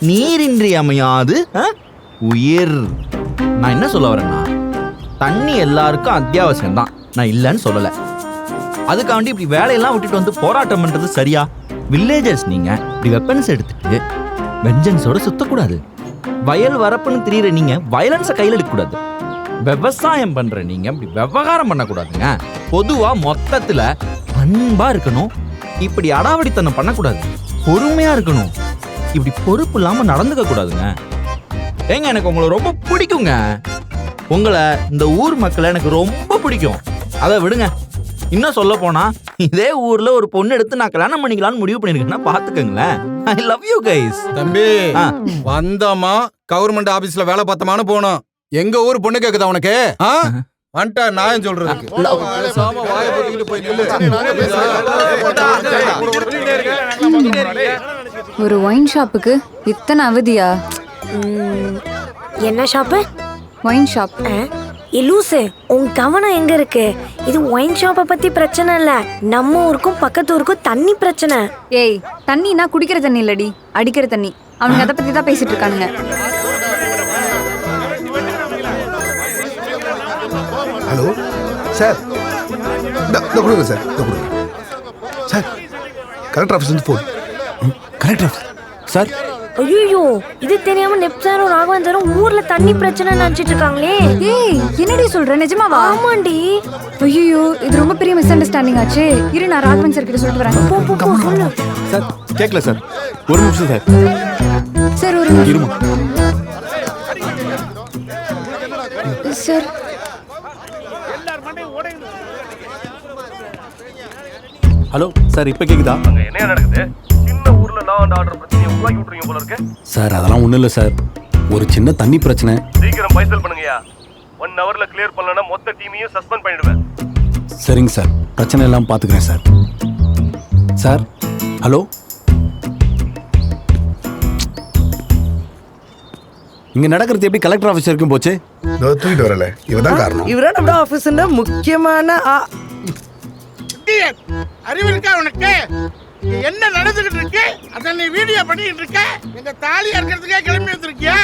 நீரின்றி அமையாது உயிர். நான் என்ன சொல்ல வரேன்னா, தண்ணி எல்லாருக்கும் அத்தியாவசியம் தான், நான் இல்லைன்னு சொல்லலை. அதுக்காண்டி இப்படி வேலையெல்லாம் விட்டுட்டு வந்து போராட்டம் பண்றது சரியா? வில்லேஜர்ஸ் நீங்க இப்படி வெப்பன்ஸ் எடுத்துட்டு வெஞ்சன்ஸோட சுத்தக்கூடாது. வயல் வரப்புன்னு தெரியுற நீங்க வயலன்ஸை கையில் எடுக்கக்கூடாது. விவசாயம் பண்ற நீங்க இப்படி விவகாரம் பண்ணக்கூடாதுங்க. பொதுவா மொத்தத்துல அன்பா இருக்கணும். இப்படி அடாவடித்தனம் பண்ணக்கூடாது. பொறுமையா இருக்கணும். இப்படி பொறுப்பு இல்லாம நடந்துக்க கூடாதுங்க. ஏங்க, எனக்கு உங்களை ரொம்ப பிடிக்குங்க. உங்களை, இந்த ஊர் மக்களை எனக்கு ரொம்ப பிடிக்கும். அதை விடுங்க. இன்னும் சொல்ல போனா, இதே ஊர்ல ஒரு பொண்ணு எடுத்து நான் கல்யாணம் பண்ணிக்கலாம்னு முடிவு பண்ணிருக்கேன்னா பாத்துக்கங்களேன். I love you guys. தம்பி, வந்தமா கவர்மெண்ட் ஆபீஸ்ல வேலை பார்த்தமானு போனோம். எங்க ஊர் பொண்ணு கேக்குதா உனக்கு? வந்துட்டா நான் சொல்றதுக்கு. ஒரு ஒயின் ஷாப்புக்கு இத்தனை அவதியா? என்ன ஷாப்பு? Wine shop. லூசு, உன் கவனம் எங்க இருக்கு? இது ஒயின் ஷாப்பை பத்தி பிரச்சனை இல்ல, நம்ம ஊருக்கும் பக்கத்து ஊருக்கும் தண்ணி பிரச்சனை. ஏய், தண்ணினா குடிக்கிற தண்ணி இல்லடி, அடிக்கிற தண்ணி. அவனுங்க அதை பத்தி தான் பேசிட்டு இருக்கானுங்க. ஹலோ சார், கொடுங்க சார், கொடுங்க சார். கலெக்டர் ஆஃபீஸ் வந்து ஃபோன். Collector office sir. ஐயோ, இது தெரியாம நெப்சாரும் ராகவந்தரும் ஊர்ல தண்ணி பிரச்சனை நினைச்சிட்டு இருக்காங்களே. ஏய், என்னடி சொல்ற? நிஜமாவா? ஆமாண்டி. ஐயோ, இது ரொம்ப பெரிய மிஸ் அண்டர்ஸ்டாண்டிங் ஆச்சு. இரு, நான் ராகவன் சார் கிட்ட சொல்லிட்டு வரேன். போ சொல்லு. சார் கேட்கல சார், ஒரு நிமிஷம் சார். சார் ஒரு இருமா சார். ஹலோ சார், இப்போ கேக்குதா? என்ன நடக்குது? சின்ன ஊர்ல லா அண்ட் ஆர்டர் பிரச்சனையை உருவாக்கி விட்டுறீங்க போல இருக்கு. சார் அதெல்லாம் ஒன்றும் இல்லை சார், ஒரு சின்ன தண்ணி பிரச்சனை. சீக்கிரம் பைசல் பண்ணுங்கயா. 1 ஹவர்ல கிளியர் பண்ணலன்னா மொத்த டீமையும் சஸ்பெண்ட் பண்ணிடுவேன். சரிங்க சார், பிரச்சனை எல்லாம் பார்த்துக்கிறேன் சார். சார் ஹலோ, இங்க நடக்கிறது எப்படி கலெக்டர் ஆஃபீஸ் வரைக்கும் போச்சு? தூக்கிட்டு வரல, இவதான் காரணம். இவரா நம்ம ஆபீஸ்ல முக்கியமான அறிவு இருக்கா உனக்கு? என்ன நடந்துகிட்டு இருக்கு அத நீ வீடியோ பண்ணிட்டு இருக்க? எங்க தாலி அறுக்கிறதுக்கே கிளம்பி வந்திருக்கியா?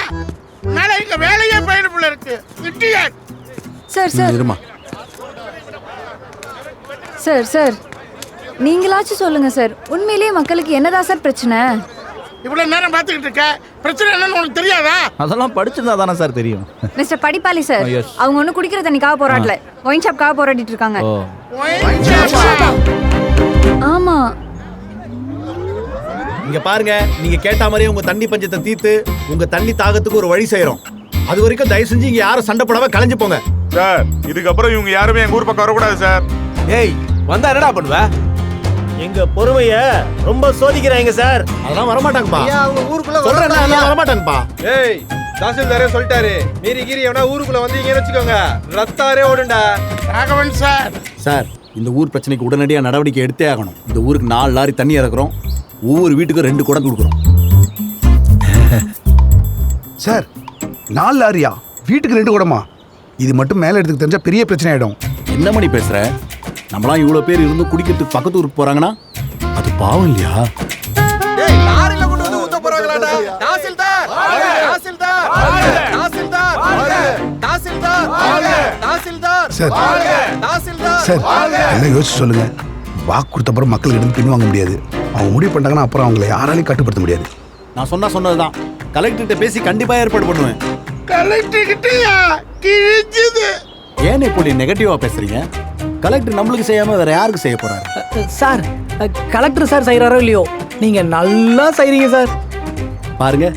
உன்னால எங்க வேலையே போயிடு போல இருக்கு. சார் சார் இருமா சார் சார், நீங்களாச்சும் சொல்லுங்க சார், உண்மையிலேயே மக்களுக்கு என்னதான் சார் பிரச்சனை? இவ்வளவு நேரம் பாத்துக்கிட்டு இருக்க, பிரச்சனை என்னன்னு உனக்கு தெரியாதா? அதெல்லாம் படிச்சிருந்தா தானே சார் தெரியும். மிஸ்டர் படிப்பாளி சார், yes. அவங்க ஒன்றும் குடிக்கிற தண்ணிக்காக போராடல, ஒயின் ஷாப்காக போராடிட்டு இருக்காங்க. ஆமா. இங்க பாருங்க, நீங்க கேட்ட மாதிரியே உங்க தண்ணி பஞ்சத்தை தீர்த்து உங்க தண்ணி தாகத்துக்கு ஒரு வழி செய்யறோம். அது வரைக்கும் தயவு செஞ்சு இங்க யாரும் சண்டை போடாம கலைஞ்சு போங்க சார். இதுக்கப்புறம் இவங்க யாருமே எங்க ஊர் பக்கம் வரக்கூடாது சார். ஏய், வந்தா என்னடா பண்ணுவ? எங்க பொறுமைய ரொம்ப சோதிக்கிறாங்க சார். அதெல்லாம் வரமாட்டாங்கப்பா. அவங்க ஊருக்குள்ள சொல்றேன், வரமாட்டாங்கப்பா. ஏய், தாசில்தாரே சொல்லிட்டாரு, மீறி கீரி எவனா ஊருக்குள்ள வந்தீங்கன்னு வச்சுக்கோங்க, ரத்தாரே ஓடுண்டா. ராகவன் சார். சார், இந்த ஊர் பிரச்சனைக்கு உடனடியா நடவடிக்கை எடுத்தே ஆகணும். இந்த ஊருக்கு 4 லாரி தண்ணி இறக்குறோம், ஒவ்வொரு வீட்டுக்கும் 2 குடம் கொடுக்குறோம். சார் 4 லாரியா? வீட்டுக்கு 2 குடமா? இது மட்டும் மேல எடுத்துக்கு தெரிஞ்சா பெரிய பிரச்சனை ஆயிடும். என்ன மணி பேசுற? நம்மளாம் இவ்வளவு பேர் இருந்து குடிக்கிறதுக்கு பக்கத்து ஊருக்கு போறாங்கன்னா அது பாவம் இல்லையா? ஏய், லாரில கொண்டு வந்து ஊத்த போறாங்களாடா? தாசில்தார், தாசில்தார், தாசில்தார், தாசில்தார், தாசில்தார், சார் தாசில்தார். சார், எல்லாம் யோசிச்சு சொல்லுங்க. வாக்கு கொடுத்த அப்புறம் மக்களுக்கு எடுத்து பின் வாங்க முடியாது. அவங்க முடிவு பண்ணிட்டாங்கன்னா அப்புறம் அவங்களை யாராலையும் கட்டுப்படுத்த முடியாது. நான் சொன்னதுதான். கலெக்டர்கிட்ட பேசி கண்டிப்பா ஏற்பாடு பண்ணுவேன். கலெக்டர் கிட்டயா கிழிஞ்சது? ஏன் இப்போ நெகட்டிவா பேசுறீங்க? கலெக்டர் நம்மளுக்கு செய்யாம வேற யாருக்கு செய்ய போறாரு? சார், கலெக்டர் சார் செய்யறாரோ இல்லையோ, நீங்க நல்லா செய்றீங்க சார். பாருங்க,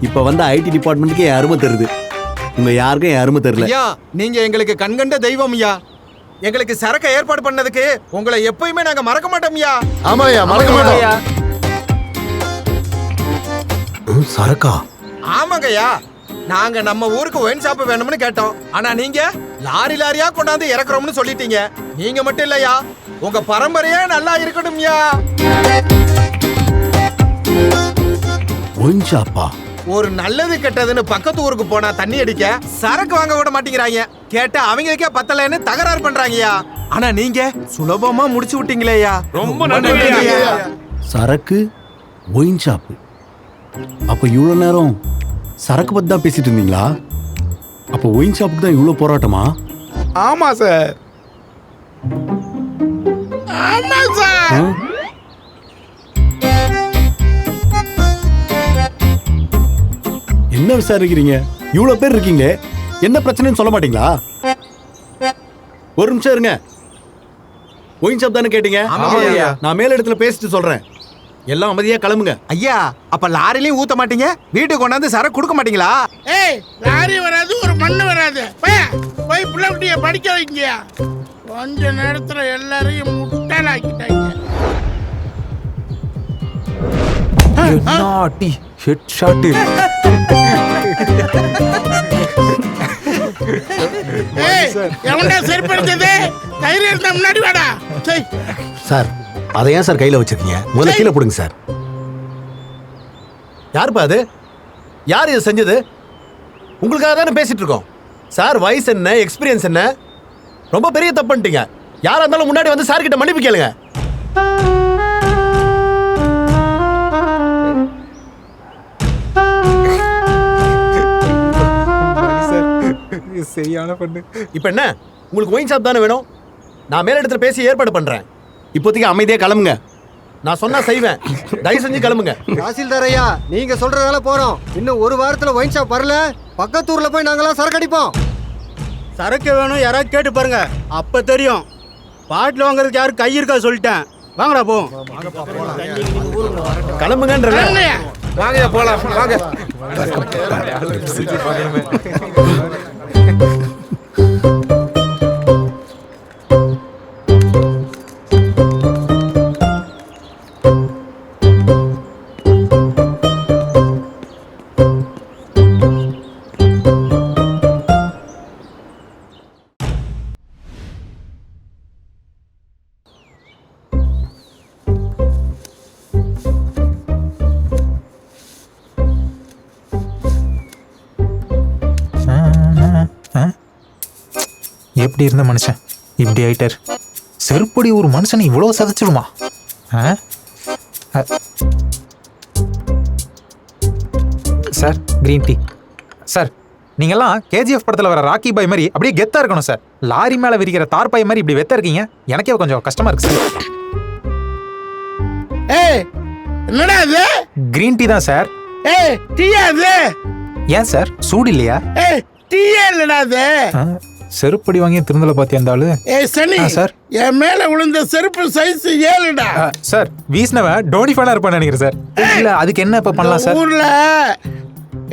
இப்ப வந்த ஐடி டிபார்ட்மெண்ட்டுக்கு என் அருமை தெரியுது. உங்க யாருக்கும் என் அருமை தெரியல. ஐயா, நீங்க எங்களுக்கு கண்கண்ட தெய்வம் ஐயா. எங்களுக்கு சரக்க ஏற்பாடு பண்ணதுக்கு உங்களை எப்பயுமே நாங்க மறக்க மாட்டோம் ஐயா. ஆமாயா, மறக்க மாட்டோம். சரக்கா? ஆமாங்கய்யா, நாங்க நம்ம ஊருக்கு ஒயின் ஷாப் வேணும்னு கேட்டோம். ஆனா நீங்க லாரி லாரியா கொண்டாந்து இறக்குறோம்னு சொல்லிட்டீங்க. நீங்க மட்டும் இல்லையா, உங்க பரம்பரையே நல்லா இருக்கணும்யா. ஒயின் ஷாப்பா? ஒரு நல்லது கெட்டதுன்னு பக்கத்து ஊருக்கு போனா தண்ணி அடிக்க சரக்கு வாங்க விட மாட்டேங்கிறாங்க. கேட்டா அவங்களுக்கே பத்தலைன்னு தகராறு பண்றாங்கய்யா. ஆனா நீங்க சுலபமா முடிச்சு விட்டீங்களேயா, ரொம்ப நன்றி. சரக்கு, ஒயின் ஷாப்பு. அப்ப இவ்வளவு நேரம் சரக்கு பத்தி தான் பேசிட்டு இருந்தீங்களா? அப்ப ஒயின் ஷாப்புக்கு தான் இவ்வளவு போராட்டமா? ஆமா சார், ஆமா சார். என்ன விசாரிக்கிறீங்க? இவ்வளவு பேர் இருக்கீங்க, என்ன பிரச்சனைன்னு சொல்ல மாட்டீங்களா? ஒரு நிமிஷம் இருங்க. ஒயின் ஷாப் தானே கேட்டீங்க? நான் மேல இடத்துல பேசிட்டு சொல்றேன். எல்லாம் அமைதியா கிளம்புங்க. ஐயா, அப்ப லாரிலையும் ஊத்த மாட்டீங்க, வீட்டுக்கு கொண்டாந்து சரக்கு கொடுக்க மாட்டீங்களா? ஏய், லாரி வராது, ஒரு மண்ணு வராது. போய் புள்ள குட்டிய படிக்க வைங்க. கொஞ்ச நேரத்துல எல்லாரையும் முட்டாளாக்கிட்டாங்க. Head shot. ஏய் எவன்டா செருப்படுத்தது தைரியம் இருந்தா முன்னாடி வாடா சரி சார் அதை ஏன் சார் கையில் வச்சிருக்கீங்க? முதல்ல கீழே போடுங்க சார். யாருப்பா அது? யார் இதை செஞ்சது? உங்களுக்காக தானே பேசிட்டு இருக்கோம் சார். வயசு என்ன, எக்ஸ்பீரியன்ஸ் என்ன? ரொம்ப பெரிய தப்பு பண்ணிட்டீங்க. யாரா இருந்தாலும் முன்னாடி வந்து சார் கிட்ட மன்னிப்பு கேளுங்க. சரியான பண்ணு. இப்போ என்ன உங்களுக்கு ஒயின் ஷாப் தானே வேணும்? நான் மேல இடத்துல பேசி ஏற்பாடு பண்றேன். இப்போதைக்கு அமைதியா கிளம்புங்க. நான் சொன்னா செய்வேன். தயவு செஞ்சு கிளம்புங்க. தாசில்தார் ஐயா, நீங்க சொல்றதால போறோம். இன்னும் ஒரு வாரத்துல ஒயின் ஷாப் வரல, பக்கத்தூர்ல போய் நாங்களாம் சரக்கு அடிப்போம். சரக்கு வேணும் யாராவது கேட்டு பாருங்க, அப்ப தெரியும். பாட்டில் வாங்குறதுக்கு யாரும் கை இருக்கா சொல்லிட்டேன். வாங்கடா போ. கிளம்புங்கன்ற. வாங்க போலாம் வாங்க. எப்படி இருந்த மனுஷன் இப்படி ஆயிட்டார்? செருப்படி ஒரு மனுஷனை இவ்வளோ சதைச்சிடுமா? Sir green tea. சார் நீங்கெல்லாம் கேஜிஎஃப் படத்தில் வர ராக்கி பாய் மாதிரி அப்படியே கெத்தா இருக்கணும் சார். லாரி மேலே விரிக்கிற தார்பாய் மாதிரி இப்படி வெத்தா இருக்கீங்க. எனக்கே கொஞ்சம் கஷ்டமா இருக்கு சார். ஏய் என்னடா இது? கிரீன் டீ தான் சார். ஏய் டீயா இது? ஏன் சார் சூடு இல்லையா? ஏய் டீயே இல்லடா இது. செருப்படி வாங்கி திருந்தல பாத்தி அந்த ஆளு. ஏய் சனி சார், என் மேல விழுந்த செருப்பு சைஸ் 7டா. சார் வீஸ்னவன் டோனிஃபைனா இருப்பான்னு நினைக்கிறேன் சார். இல்ல அதுக்கு என்ன இப்ப பண்ணலாம் சார்? ஊர்ல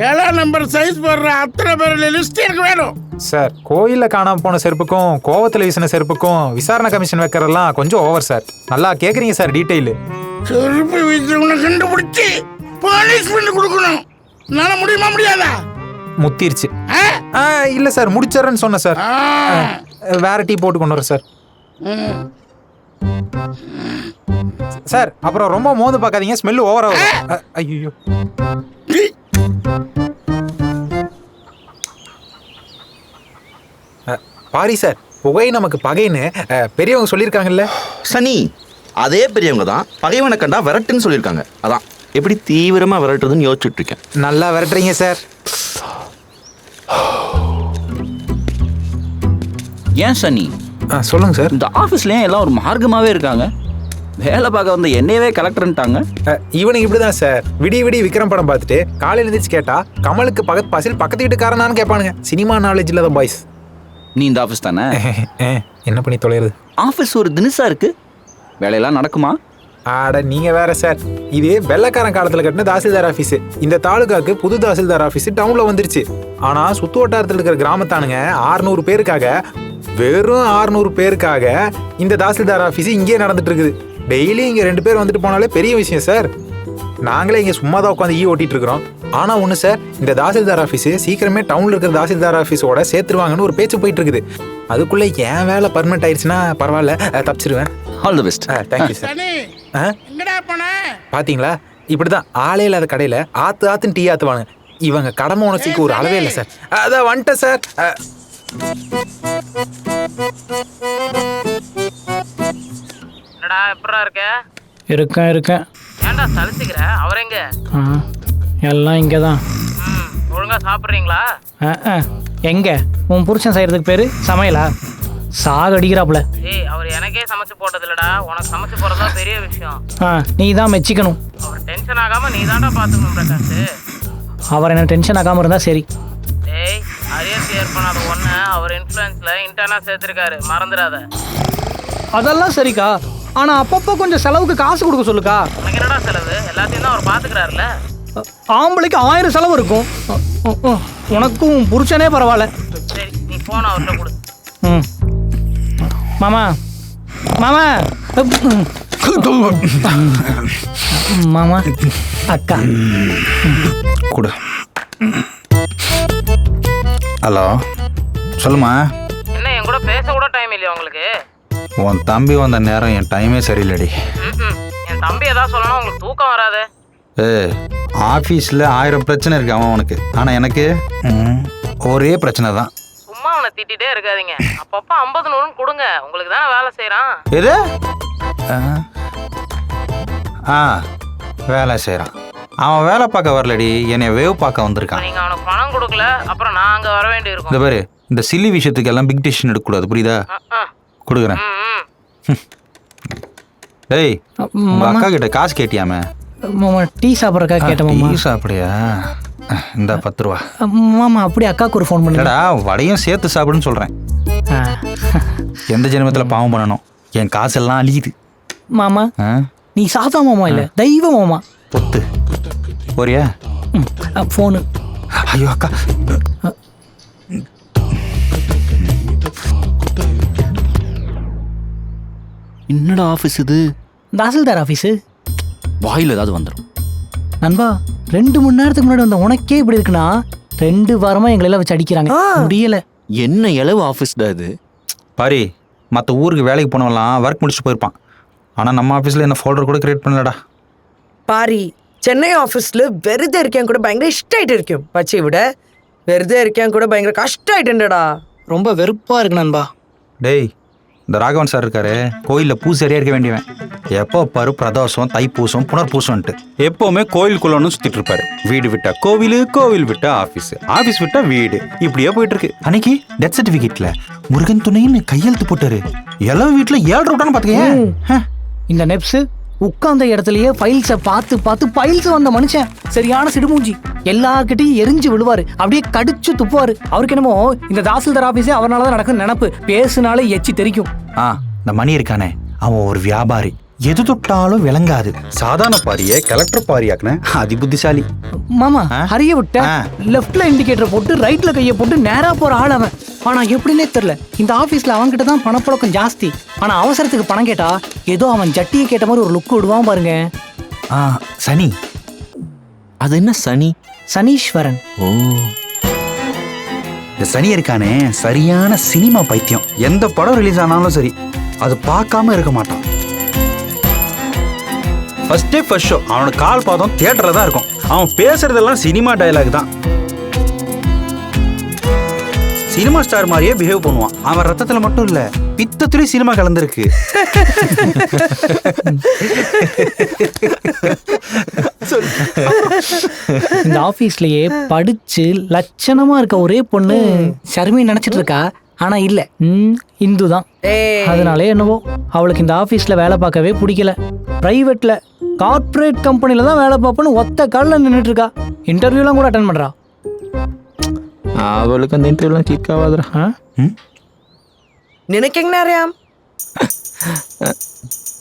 7 நம்பர் சைஸ் போடுற அத்தனை பேர் லிஸ்ட் எனக்கு வேணும் சார். கோயில்ல காணாம போன செருப்புக்கும் கோவத்துல வீசின செருப்புக்கும் விசாரணை கமிஷன் வைக்கிறதெல்லாம் கொஞ்சம் ஓவர் சார். நல்லா கேக்குறீங்க சார் டீடைல். செருப்பு வீசுறவனை கண்டுபிடிச்சு பனிஷ்மெண்ட் கொடுக்கணும். என்னால முடியுமா முடியாதா? முத்திருச்சு. இல்ல சார் முடிச்சறேன்னு சொன்னேன் சார். வேற டீ போட்டு கொண்டு வரேன் சார். சார் அப்புறம் ரொம்ப மோந்து பார்க்காதீங்க, ஸ்மெல் ஓவர் ஆகும். ஐயோ பாரி சார், புகை நமக்கு பகைன்னு பெரியவங்க சொல்லியிருக்காங்கல்ல. சனி அதே பெரியவங்க தான் பகைவனை கண்டா விரட்டுன்னு சொல்லியிருக்காங்க. அதான் எப்படி தீவிரமா விரட்டுறதுன்னு யோசிச்சுட்டு இருக்கேன். நல்லா விரட்டுறீங்க சார். ஏன் சனி? சொல்லுங்க சார். இந்த ஆஃபீஸ்லேயும் எல்லாம் ஒரு மார்க்கமாகவே இருக்காங்க. வேலை பார்க்க வந்த என்னையவே கலெக்டர்ன்ட்டாங்க. இவனுக்கு இப்படிதான் சார். விடிய விடிய விக்ரம் படம் பார்த்துட்டு காலையில் எழுந்திரிச்சு கேட்டா கமலுக்கு பக்கத்து பாசில் பக்கத்து வீட்டுக்காரனான்னு கேட்பானுங்க. சினிமா நாலேஜ் இல்லாத பாய்ஸ். நீ இந்த ஆஃபீஸ் தானே? என்ன பண்ணி தொலைகிறது? ஆஃபீஸ் ஒரு தினசா இருக்கு, வேலையெல்லாம் நடக்குமா? ஆட நீங்க வேற சார். இது வெள்ளக்காரன் காலத்துல கட்டின தாசில்தார் ஆஃபீஸ். இந்த தாலுகாக்கு புது தாசில்தார் ஆஃபீஸ் டவுன்ல வந்துருச்சு. ஆனா சுத்து வட்டாரத்தில் இருக்கிற கிராமத்தானுங்க 600 பேருக்காக, வெறும் 600 பேருக்காக இந்த தாசில்தார் ஆஃபீஸ் இங்கே நடந்துட்டு இருக்குது. டெய்லி இங்க 2 பேர் வந்துட்டு போனாலே பெரிய விஷயம் சார். நாங்களே இங்க சும்மா தான் உட்காந்து ஓட்டிட்டு இருக்கிறோம். ஆனா ஒண்ணு சார், இந்த தாசில்தார் ஆஃபீஸ் சீக்கிரமே டவுன்ல இருக்கிற தாசில்தார் ஆஃபீஸோட சேர்த்துருவாங்கன்னு ஒரு பேச்சு போயிட்டு இருக்குது. அதுக்குள்ள என் வேலை பர்மனெண்ட் ஆயிடுச்சுன்னா பரவாயில்ல, தப்பிச்சிருவேன். All the best. Thank you sir. எங்கடா போன? பாத்தீங்களா, இப்படிதான் ஆளே இல்லாத கடையில ஆத்துன்னு டீ ஆத்துவானுங்க. இவங்க கடமை உணர்ச்சிக்கு ஒரு அளவே இல்லை சார். அதான் வந்துட்டேன் சார். என்னடா எப்படா இருக்க? இருக்கேன். ஏன்டா சலிச்சுக்கிற? அவர் எங்க? எல்லாம் இங்கே தான். ஒழுங்கா சாப்பிட்றீங்களா? எங்க உன் புருஷன் செய்யறதுக்கு பேரு சமையலா? சாக அடிக்கிறாப்புல. ஏய் அவர் எனக்கே சமைச்சு போட்டது இல்லடா, உனக்கு சமைச்சு போறதா பெரிய விஷயம். நீ தான் மெச்சிக்கணும். அவர் டென்ஷன் ஆகாம நீ தான்டா பாத்துக்கணும் பிரகாஷ். அவர் என்ன டென்ஷன் ஆகாம இருந்தா சரி. ஏய் அரியர் கிளியர் பண்ணாத ஒண்ணு அவர் இன்ஃப்ளூயன்ஸ்ல இன்டர்னா சேர்த்திருக்காரு, மறந்துடாத. அதெல்லாம் சரிக்கா, ஆனா அப்பப்போ கொஞ்சம் செலவுக்கு காசு கொடுக்க சொல்லுக்கா. உனக்கு என்னடா செலவு? எல்லாத்தையும் தான் அவர் பாத்துக்கிறாருல. ஆம்பளைக்கு 1000 செலவு இருக்கும். உனக்கும் புருஷனே பரவாயில்ல. சரி நீ போன அவர்கிட்ட கொடு. மாமா மாமா அக்கா கொடு. ஹலோ சொல்லுமா. என்ன என் கூட பேச கூட டைம் இல்லையா உங்களுக்கு? உன் தம்பி வந்த நேரம் என் டைமே சரியில்லடி. என் தம்பி ஏதாவது சொல்லணும் உங்களுக்கு தூக்கம் வராது. ஆஃபீஸில் 1000 பிரச்சனை இருக்கு அவனுக்கு. ஆனால் எனக்கு ஒரே பிரச்சனை தான். சும்மா அவனை திட்டிகிட்டே இருக்காதீங்க. அப்பப்போ 50 100 கொடுங்க. உங்களுக்கு தானே வேலை செய்கிறான். எது? வேலை செய்கிறான். அவன் வேலை பார்க்க வரலடி, என்னை வேவ் பார்க்க வந்திருக்கான். நீங்கள் அவனுக்கு பணம் கொடுக்கல, அப்புறம் நான் அங்கே வர வேண்டி இருக்கும். இந்த பாரு, இந்த சில்லி விஷயத்துக்கு எல்லாம் பிக் டிசிஷன் எடுக்கக்கூடாது, புரியுதா? கொடுக்குறேன். டேய், உங்க அக்கா கிட்ட காசு கேட்டியாமே? மாமா டீ சாப்பிட்றக்கா கேட்டேன் மாமா. டீ சாப்பிடியா? இந்த 10 ரூபா. மாமா அப்படியே அக்காவுக்கு ஒரு ஃபோன் பண்ணுடா. வடையும் சேர்த்து சாப்பிடுன்னு சொல்கிறேன். எந்த ஜென்மத்தில் பாவம் பண்ணணும்? என் காசெல்லாம் அழியுது மாமா. நீ சாதா மாமா இல்லை, தெய்வ மாமா. பொத்து போறியா? ஃபோனு. ஐயோ அக்கா. என்னடா ஆஃபீஸ் இது? தாசில்தார் ஆஃபீஸு. வாயில் ஏதாவது வந்துடும். நண்பா 2 மணி நேரத்துக்கு முன்னாடி வந்த உனக்கே இப்படி இருக்குன்னா 2 வாரமாக எங்களெல்லாம் வச்சு அடிக்கிறாங்க. முடியல. என்ன இளவு ஆஃபீஸ்டா இது? பாரி, மற்ற ஊருக்கு வேலைக்கு போனவெல்லாம் ஒர்க் முடிச்சுட்டு போயிருப்பான். ஆனால் நம்ம ஆஃபீஸில் என்ன ஃபோல்டர் கூட கிரியேட் பண்ணலடா. பாரி, சென்னை ஆஃபீஸில் வெறுതെ இருக்கேன் கூட பயங்கர இஷ்டாயிட்டு இருக்கும். பச்சை விட வெறுതെ இருக்கேன் கூட பயங்கர கஷ்டாயிட்டுண்டா. ரொம்ப வெறுப்பாக இருக்கு நண்பா. டேய், இந்த ராகவன் சார் இருக்காரு, கோயிலில் பூசாரியாக இருக்க வேண்டியவன். எப்போ பாரு பிரதோஷம், தைப்பூசம், புனர்பூசம்ன்ட்டு எப்போவுமே கோயிலுக்குள்ளன்னு சுற்றிட்டு இருப்பாரு. வீடு விட்டா கோவில், கோவில் விட்டா ஆஃபீஸ், ஆஃபீஸ் விட்டா வீடு, இப்படியே போயிட்டு இருக்கு. அன்னைக்கு டெத் சர்டிஃபிகேட்ல முருகன் துணைன்னு கையெழுத்து போட்டாரு. எல்லா வீட்டில் 7 ரூபான்னு பார்த்துக்கேன். இந்த நெப்ஸு உட்கார்ந்த இடத்துலயே ஃபைல்ஸை பார்த்து பார்த்து ஃபைல்ஸ் வந்த மனுஷன் சரியான சிடுமூஞ்சி. எல்லார்கிட்டையும் எரிஞ்சு விழுவாரு, அப்படியே கடிச்சு துப்புவாரு. அவருக்கு என்னமோ இந்த தாசில்தார் ஆஃபீஸே அவரால் தான் நடக்கும் நினப்பு. பேசுனாலே எச்சி தெரிக்கும். இந்த மணி இருக்கானே, அவன் ஒரு வியாபாரி. எது தொட்டாலும் விளங்காது. சாதாரண பாரியை கலெக்டர் பாரியாக்குன அதி புத்திசாலி. மாமா ஹரிய விட்ட லெஃப்ட்ல இண்டிகேட்டர் போட்டு ரைட்ல கையை போட்டு நேரா போற ஆள் அவன். ஆனா எப்படின்னே தெரியல, இந்த ஆபீஸ்ல அவன்கிட்ட தான் பணப்பழக்கம் ஜாஸ்தி. ஆனா அவசரத்துக்கு பணம் கேட்டா ஏதோ அவன் ஜட்டியை கேட்ட மாதிரி ஒரு லுக் விடுவான் பாருங்க. சனி. அது என்ன சனி? சனீஸ்வரன். ஓ, இந்த சனி இருக்கானே சரியான சினிமா பைத்தியம். எந்த படம் ரிலீஸ் ஆனாலும் சரி அது பார்க்காம இருக்க மாட்டான். ஃபர்ஸ்ட் டே ஃபர்ஸ்ட் ஷோ அவனோட கால் பாதம் தியேட்டர்ல தான் இருக்கும். அவன் பேசுறதெல்லாம் சினிமா டயலாக் தான். சினிமா ஸ்டார் மாதிரியே பிஹேவ் பண்ணுவான். அவன் ரத்தத்துல மட்டும் இல்ல, பித்தத்துலயும் சினிமா கலந்துருக்கு. இந்த ஆபீஸ்லயே படிச்சு லட்சணமா இருக்க ஒரே பொண்ணு ஷர்மி நினைச்சிட்டு இருக்கா. ஆனா இல்ல, இந்து தான். அதனாலே என்னவோ அவளுக்கு இந்த ஆபீஸ்ல வேலை பார்க்கவே பிடிக்கல. பிரைவேட்ல கார்ப்பரேட் கம்பெனில தான் வேலை பார்ப்பேன்னு ஒத்த காலில் நின்றுட்டு இருக்கா. இன்டர்வியூலாம் கூட அட்டன் பண்றா. அவளுக்கு அந்த இன்டர்வியூலாம் கிளிக் ஆகாதுடா. நினைக்கங்க நேரம்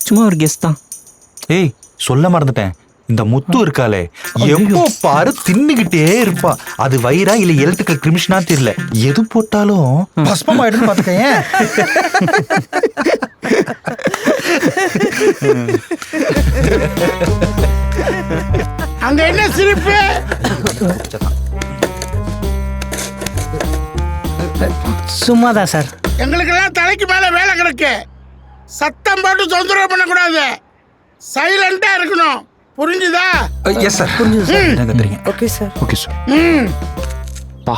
சும்மா ஒரு கெஸ்ட் தான். ஏய், சொல்ல மறந்துட்டேன். இந்த முத்து இருக்காளே, எப்போ பாரு தின்னுகிட்டே இருப்பா. அது வயிறா இல்ல எலக்ட்ரிக்கல் கிரிமிஷனா தெரியல. எது போட்டாலும் பஸ்பமாயிடும் பாத்துக்கேன். அங்க என்ன சிரிப்பு? சும்மாதான் சார். எங்களுக்கெல்லாம் தலைக்கு மேல வேலை கிடக்கு. சத்தம் போட்டு தொந்தரவு பண்ணக்கூடாது. சைலண்டா இருக்கணும். புரிஞ்சுதா? Yes sir. புரிஞ்சுது sir. Okay sir. Okay sir. பா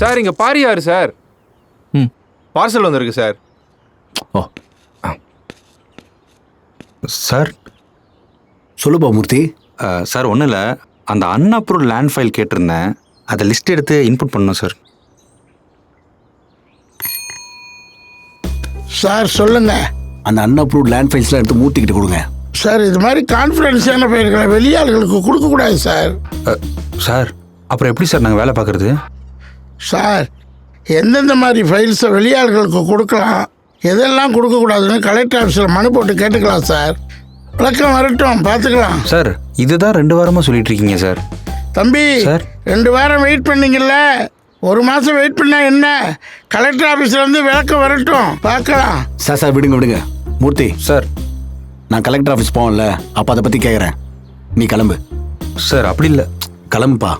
சார், இங்க பாரி யாரு சார்? பார்சல் வந்திருக்கு சார். Oh sir. சொல்லுப்பா மூர்த்தி. சார் ஒன்றும் இல்லை, அந்த அன்அப்ரூவ்ட் லேண்ட் ஃபைல் கேட்டிருந்தேன். அதை லிஸ்ட் எடுத்து இன்புட் பண்ணணும் சார். சார் சொல்லுங்க. அந்த அன்அப்ரூவ்ட் லேண்ட் ஃபைல்ஸ்லாம் எடுத்து மூர்த்திக்கிட்ட கொடுங்க. சார் இது மாதிரி கான்ஃபிடென்ஸான ஃபைல்களை வெளியாளுகளுக்கு கொடுக்கக்கூடாது சார். சார் அப்புறம் எப்படி சார் நாங்கள் வேலை பார்க்குறது? சார் எந்தெந்த மாதிரி ஃபைல்ஸை வெளியாளுகளுக்கு கொடுக்கலாம், எதெல்லாம் கொடுக்கக்கூடாதுன்னு கலெக்டர் ஆஃபீஸில் மனு போட்டு கேட்டுக்கலாம் சார். விளக்கம் வரட்டும், பார்த்துக்கலாம். சார் இதுதான் 2 வாரமாக சொல்லிட்டு இருக்கீங்க சார். தம்பி சார் 2 வாரம் வெயிட் பண்ணீங்கல்ல, 1 மாதம் வெயிட் பண்ணா என்ன? கலெக்டர் ஆஃபீஸ்லேருந்து விளக்கம் வரட்டும், பார்க்கலாம். சார் விடுங்க. மூர்த்தி சார், நான் கலெக்டர் ஆஃபீஸ் போவேன்ல, அப்போ அதை பற்றி கேட்குறேன். நீ கிளம்பு. சார் அப்படி இல்லை. கிளம்புப்பா.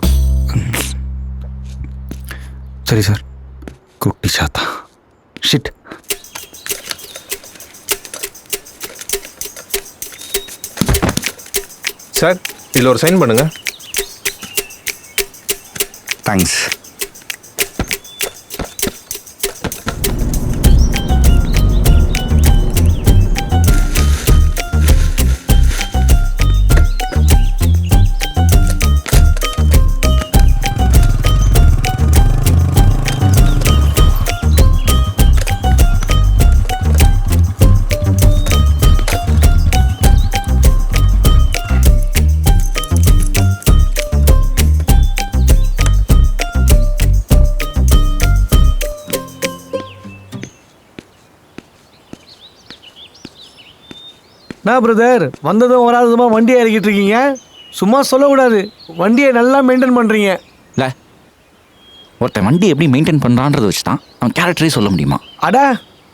சரி சார். குட்டி சாத்தா ஷிட். சார் இதில் ஒரு சைன் பண்ணுங்க. தேங்க்ஸ். என்ன பிரதர் வந்ததும் வராததுமா வண்டியை இறக்கிட்டு இருக்கீங்க? சும்மா சொல்லக்கூடாது, வண்டியை நல்லா மெயின்டைன் பண்ணுறீங்க. இல்லை, ஒருத்தன் வண்டி எப்படி மெயின்டைன் பண்ணுறான்றதை வச்சு தான் அவன் கேரக்டரே சொல்ல முடியுமா? அடா,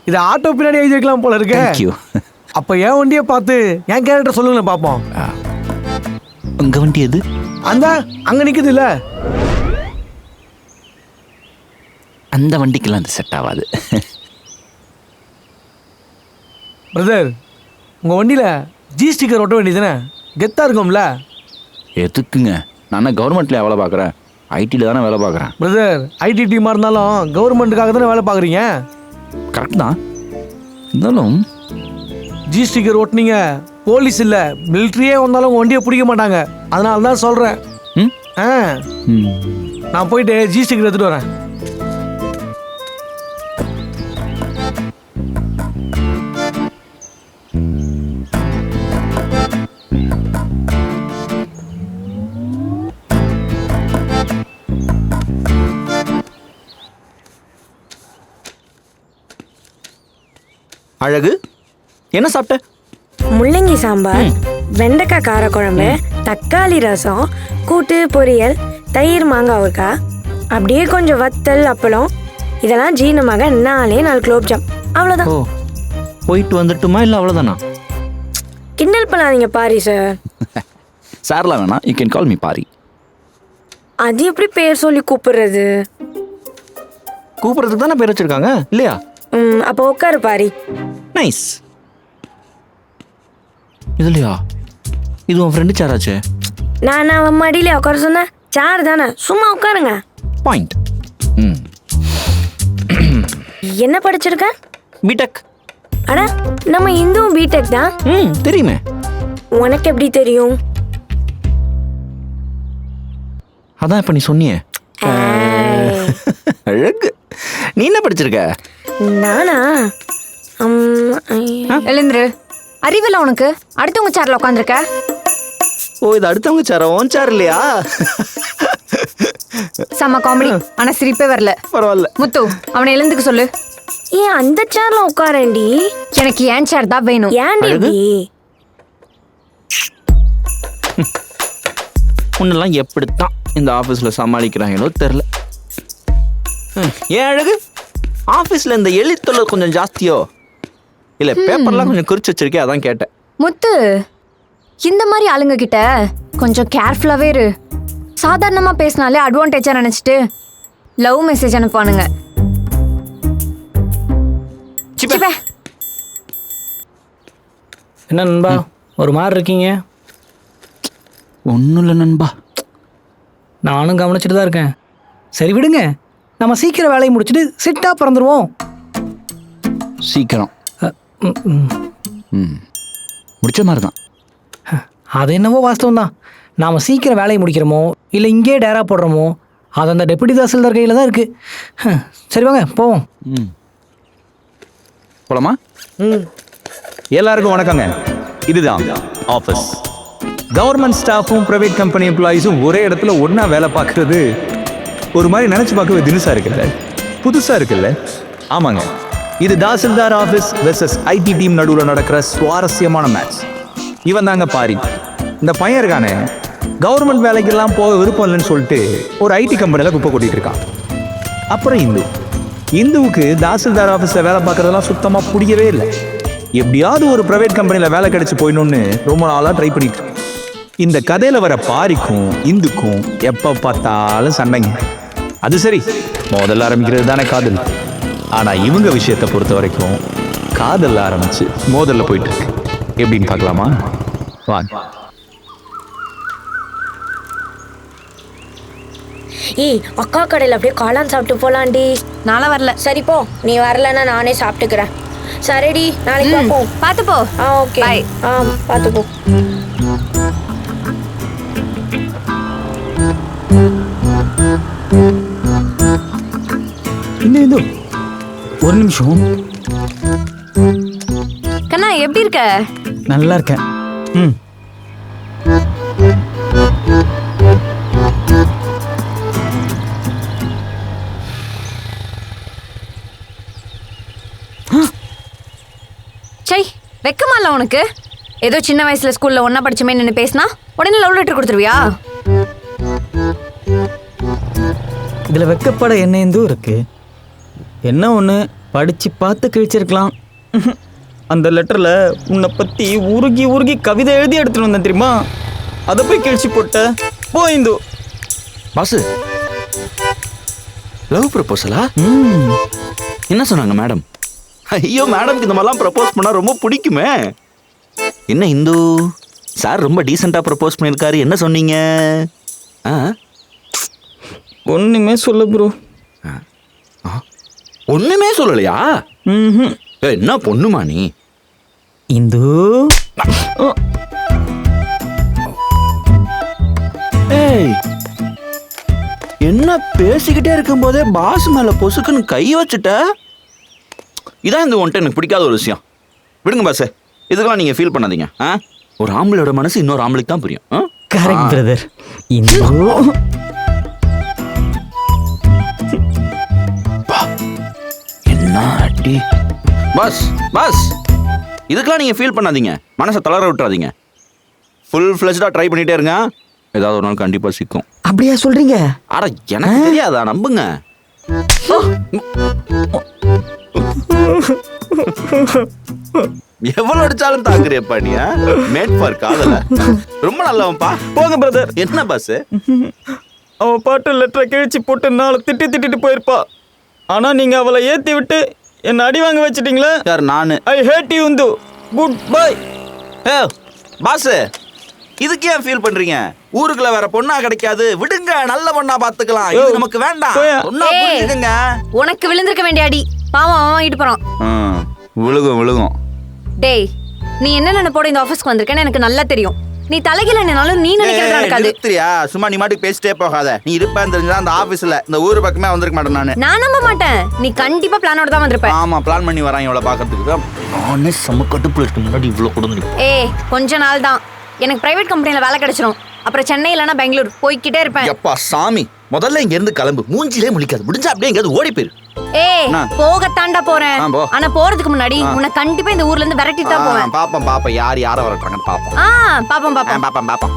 இது ஆட்டோ பின்னாடி எழுதி வைக்கலாம் போல இருக்க. தேங்க்யூ. அப்போ என் வண்டியை பார்த்து என் கேரக்டர் சொல்லுங்களேன் பார்ப்போம். உங்கள் வண்டி எது? அந்த அங்கே நிற்குது இல்லை, அந்த வண்டிக்கெல்லாம் அது செட் ஆகாது. பிரதர் உங்கள் வண்டியில் ஜி ஸ்டிக்கர் ஒட்ட வேண்டியதுதானே, கெத்தாக இருக்கும்ல? எதுக்குங்க? நான் கவர்மெண்ட்லேயே வேலை பார்க்குறேன், ஐடியில் தானே வேலை பார்க்குறேன். பிரதர் ஐடி டீமாக இருந்தாலும் கவர்மெண்ட்டுக்காக தானே வேலை பார்க்குறீங்க. கரெக்ட் தான், இருந்தாலும் ஜி ஸ்டிக்கர் ஒட்டினீங்க போலீஸ் இல்லை மிலிட்ரியே வந்தாலும் உங்கள் வண்டியை பிடிக்க மாட்டாங்க. அதனால தான் சொல்கிறேன். நான் போயிட்டு ஜி ஸ்டிக்கர் எடுத்துகிட்டு வரேன். அழகு, என்ன சாப்பிட்ட? முள்ளங்கி சாம்பார், வெண்டைக்காய் காரக்குழம்பு, தக்காளி ரசம், கூட்டு, பொரியல், தயிர், மாங்காய் ஊறுகாய், அப்படியே கொஞ்சம் வத்தல், அப்பளம். இதெல்லாம் ஜீரணமாக 4 குலோப்ஜாம். அவ்வளோதான். போயிட்டு வந்துட்டுமா இல்லை அவ்வளோதானா? கிண்டல் பண்ணாதீங்க பாரி சார். சார்லாம் வேணா, you can call me Pari. அது எப்படி பேர் சொல்லி கூப்பிடுறது? கூப்பிடுறதுக்கு தானே பேர் வச்சிருக்காங்க இல்லையா? அப்போ உட்காரு பாரி. நைஸ். இதுலையா? இது உன் ஃப்ரெண்டு சாராச்சே. நான் அவன் மடியில உட்கார சொன்னேன். சார் தானே, சும்மா உட்காருங்க. பாயிண்ட். என்ன படிச்சிருக்க? பிடெக். அட, நம்ம இந்துவும் பிடெக் தான். தெரியுமே. உனக்கு எப்படி தெரியும்? அதான் இப்ப நீ சொன்னியே. அழகு. நீ என்ன படிச்சிருக்க? நானா? எழுந்துரு. அறிவில்ல உனக்கு? அடுத்தவங்க சேர்ல உட்காந்துருக்க. ஓ, இது அடுத்தவங்க சேர, ஓன் சேர் இல்லையா? செம்ம காமெடி. ஆனா சிரிப்பே வரல. பரவாயில்ல. முத்து, அவனை எழுந்துக்க சொல்லு. ஏன் அந்த சேர்ல உட்காரேன்டி? எனக்கு ஏன் சேர் தான் வேணும். ஏன்டி? உன்னெல்லாம் எப்படித்தான் இந்த ஆஃபீஸில் சமாளிக்கிறாங்களோ தெரில. ஏன் அழகு, ஆஃபீஸில் இந்த எழுத்தொல்லை கொஞ்சம் ஜாஸ்தியோ? இல்லை, பேப்பர்லாம் கொஞ்சம் குறிச்சு வச்சிருக்கேன், அதான் கேட்டேன். முத்து, இந்த மாதிரி ஆளுங்க கிட்ட கொஞ்சம் கேர்ஃபுல்லாகவே இரு. சாதாரணமாக பேசினாலே அட்வான்டேஜாக நினச்சிட்டு லவ் மெசேஜ் அனுப்புவானுங்க. என்ன நண்பா ஒரு மாதிரி இருக்கீங்க? ஒன்றும் இல்லை நண்பா, நானும் கவனிச்சுட்டு தான் இருக்கேன். சரி விடுங்க, நம்ம சீக்கிரம் வேலையை முடிச்சுட்டு சிட்டா பிறந்துருவோம். சீக்கிரம் முடிச்ச மாதிரி தான். அது என்னவோ வாஸ்தவம் தான். நாம் சீக்கிரம் வேலையை முடிக்கிறோமோ இல்லை இங்கே டேரா போடுறோமோ அது அந்த டெபுட்டி தாசில்தார் கையில் தான் இருக்குது. சரி வாங்க போவோம். போலாமா? எல்லாருக்கும் வணக்கங்க. இதுதான் ஆஃபீஸ். கவர்மெண்ட் ஸ்டாஃபும் ப்ரைவேட் கம்பெனி எம்ப்ளாயீஸும் ஒரே இடத்துல ஒன்றா வேலை பார்க்குறது ஒரு மாதிரி நினச்சி பார்க்கவே தினுசாக இருக்குல்ல, புதுசாக இருக்குல்ல? ஆமாங்க, இது tahsildar office versus ID team நடுவில் நடக்கிற சுவாரஸ்யமான மேட்ச். இவன் தாங்க பாரி. இந்த பையன் இருக்கானே, கவர்மெண்ட் வேலைக்கெல்லாம் போக விருப்பம் இல்லைன்னு சொல்லிட்டு ஒரு ஐடி கம்பெனியில் குப்பை கொட்டிகிட்டு இருக்கான். அப்புறம் இந்துவுக்கு தாசில்தார் ஆஃபீஸில் வேலை பார்க்குறதெல்லாம் சுத்தமாக பிடிக்கவே இல்லை. எப்படியாவது ஒரு ப்ரைவேட் கம்பெனியில் வேலை கிடைச்சி போயிடணும்னு ரொம்ப நாளாக ட்ரை பண்ணிட்டு இருக்கேன். இந்த கதையில் வர பாரிக்கும் இந்துக்கும் எப்போ பார்த்தாலும் சண்டைங்க. அது சரி, முதல்ல ஆரம்பிக்கிறது தானே காதல். ஆனா இவங்க விஷயத்தை பொறுத்த வரைக்கும் காதல் ஆரம்பிச்சு மோதல்ல போயிட்டு இருக்கு. எப்படின்னு பார்க்கலாமா? வாங்க. ஏய் அக்கா கடையில் அப்படியே காளான் சாப்பிட்டு போலாண்டி. நானும் வரல. சரி போ, நீ வரலன்னா நானே சாப்பிட்டுக்கிறேன். சரிடி, நாளைக்கு பார்ப்போம். பார்த்து போ. Okay bye. பார்த்து போ. இந்த ஒரு நிமிஷம். கண்ணா எப்படி இருக்க? நல்லா இருக்கேன். சை வெக்கமா இல்ல உனக்கு? ஏதோ சின்ன வயசுல ஸ்கூல்ல ஒன்னா படிச்சமே நின்று பேசினா உடனே லவ் லெட்டர் கொடுத்துருவியா? இதுல வெக்கப்பட என்ன எதுவும் இருக்கு? என்ன ஒன்று படிச்சு பார்த்து கிழிச்சிருக்கலாம். அந்த லெட்டரில் உன்னை பற்றி உருகி உருகி கவிதை எழுதி எடுத்துட்டு வந்தேன் தெரியுமா? அதை போய் கிழிச்சு போட்ட. போயிந்து பாசு, லவ் ப்ரப்போசலா? என்ன சொன்னாங்க மேடம்? ஐயோ, மேடம்க்கு இந்த மாதிரிலாம் ப்ரப்போஸ் பண்ணால் ரொம்ப பிடிக்குமே. என்ன இந்து சார் ரொம்ப டீசெண்டாக ப்ரப்போஸ் பண்ணியிருக்காரு, என்ன சொன்னீங்க? ஒன்றுமே சொல்ல ப்ரோ. ஒண்ணுமே சொல்லலையா? என்ன பொண்ணுமா நீ? இந்து ஏய், என்ன பேசிக்கிட்டே இருக்கும் போதே பாஸ் மேல பொசுக்குன்னு கை வச்சுட்ட? இதான் இந்த ஒன்ட்டு எனக்கு பிடிக்காத ஒரு விஷயம். விடுங்க பாஸ், இதுக்கெல்லாம் நீங்க ஃபீல் பண்ணாதீங்க. ஒரு ஆம்பளையோட மனசு இன்னொரு ஆம்பளைக்கு தான் புரியும். Correct brother. இந்து என்ன அடி. பாஸ் பாஸ், இதுக்கெல்லாம் நீங்க ஃபீல் பண்ணாதீங்க, மனசை தளர விட்டுறாதீங்க. ஃபுல் ஃப்ளெஷ்டா ட்ரை பண்ணிட்டே இருங்க, ஏதாவது ஒரு நாள் கண்டிப்பா சிக்கும். அப்படியா சொல்றீங்க? அட எனக்கு தெரியாதா, நம்புங்க. எவ்வளவு அடிச்சாலும் தாக்குறியப்பா நீ. மேட் ஃபார் காதல ரொம்ப நல்லவன்பா. போங்க பிரதர். என்ன பாஸ், அவ பாட்டு லெட்டரை கிழிச்சு போட்டு நாளை திட்டிட்டு போயிருப்பா. ஆனா நீங்க அவளை ஏத்தி விட்டு என்ன அடி வாங்க வச்சிட்டீங்களே. யார்? நானு. I hate you Indu. Goodbye. Boss, இதுக்கு ஏன் ஃபீல் பண்றீங்க? ஊருக்குள்ள வேற பொண்ணா கிடைக்காது, விடுங்க, நல்ல பொண்ணா பாத்துக்கலாம். இது நமக்கு வேண்டாம். சொன்னா புரிஞ்சுக்கங்க. உனக்கு விழுந்திருக்க வேண்டிய அடி பாவம் அவன் வாங்கிட்டு போறான். விழுகும். டேய், நீ என்ன நினைப்போட இந்த ஆபீஸ்க்கு வந்திருக்கேன்னு எனக்கு நல்லா தெரியும். நீ தலைகில நின்னாலும் நீ நினைக்கிறது நடக்காது. நிறுத்துறியா? சும்மா நீ மாட்டுக்கு பேசிட்டே போகாத. நீ இருப்பேன்னு தெரிஞ்சா அந்த ஆபீஸ்ல இந்த ஊர் பக்கமே வந்திருக்க மாட்டேன். நான் நம்ப மாட்டேன். நீ கண்டிப்பா பிளானோட தான் வந்திருப்ப. ஆமா, பிளான் பண்ணி வரான் இவளை பாக்கிறதுக்கு. நானே செம்ம கட்டுப்புல இருக்க முன்னாடி இவ்வளவு கொடுங்க. கொஞ்ச நாள் தான், எனக்கு பிரைவேட் கம்பெனில வேலை கிடைச்சிரும். அப்புறம் சென்னை இல்லனா பெங்களூர் போய்கிட்டே இருப்பேன். எப்பா சாமி, முதல்ல இங்க இருந்து கிளம்பு. மூஞ்சிலே முழிக்காது. முடிஞ்சா அப்படியே எங்கயாவது ஓடி போயிரு. போகத்தாண்டா போறேன். ஆனா போறதுக்கு முன்னாடி உன்னை கண்டிப்பா இந்த ஊர்ல இருந்து விரட்டி தான் போவேன். பாப்போம் யார வரட்டாங்கன்னு பாப்போம். பாப்போம்.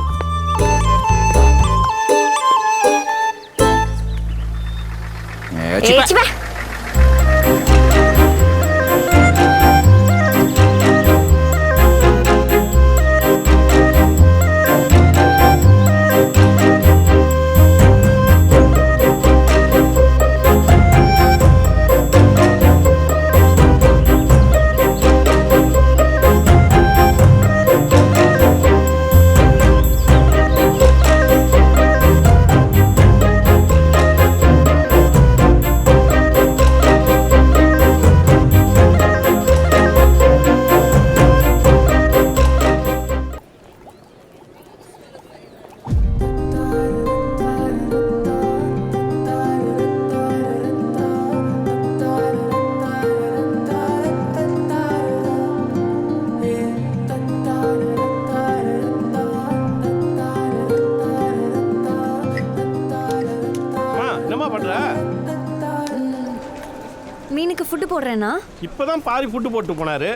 மீனுக்கு ஃபுட் போடுறேனா? இப்பதான் பாரி ஃபுட் போட்டு போனாரு.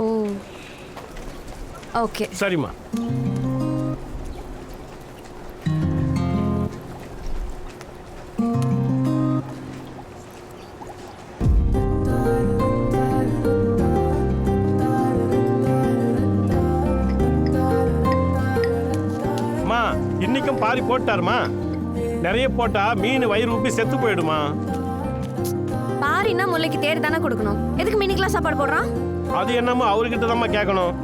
ஓ ஓகே, சரிம்மா. இன்னைக்கும் பாரி போட்டாருமா? நிறைய போட்டா மீன் வயிறு உப்பி செத்து போயிடுமா. பாரின்னா முல்லைக்கு தேடி தானே கொடுக்கணும். எதுக்கு மினிக்கெல்லாம் சாப்பாடு போடுறான்? அது என்னமோ அவர்கிட்ட தான் கேட்கணும்.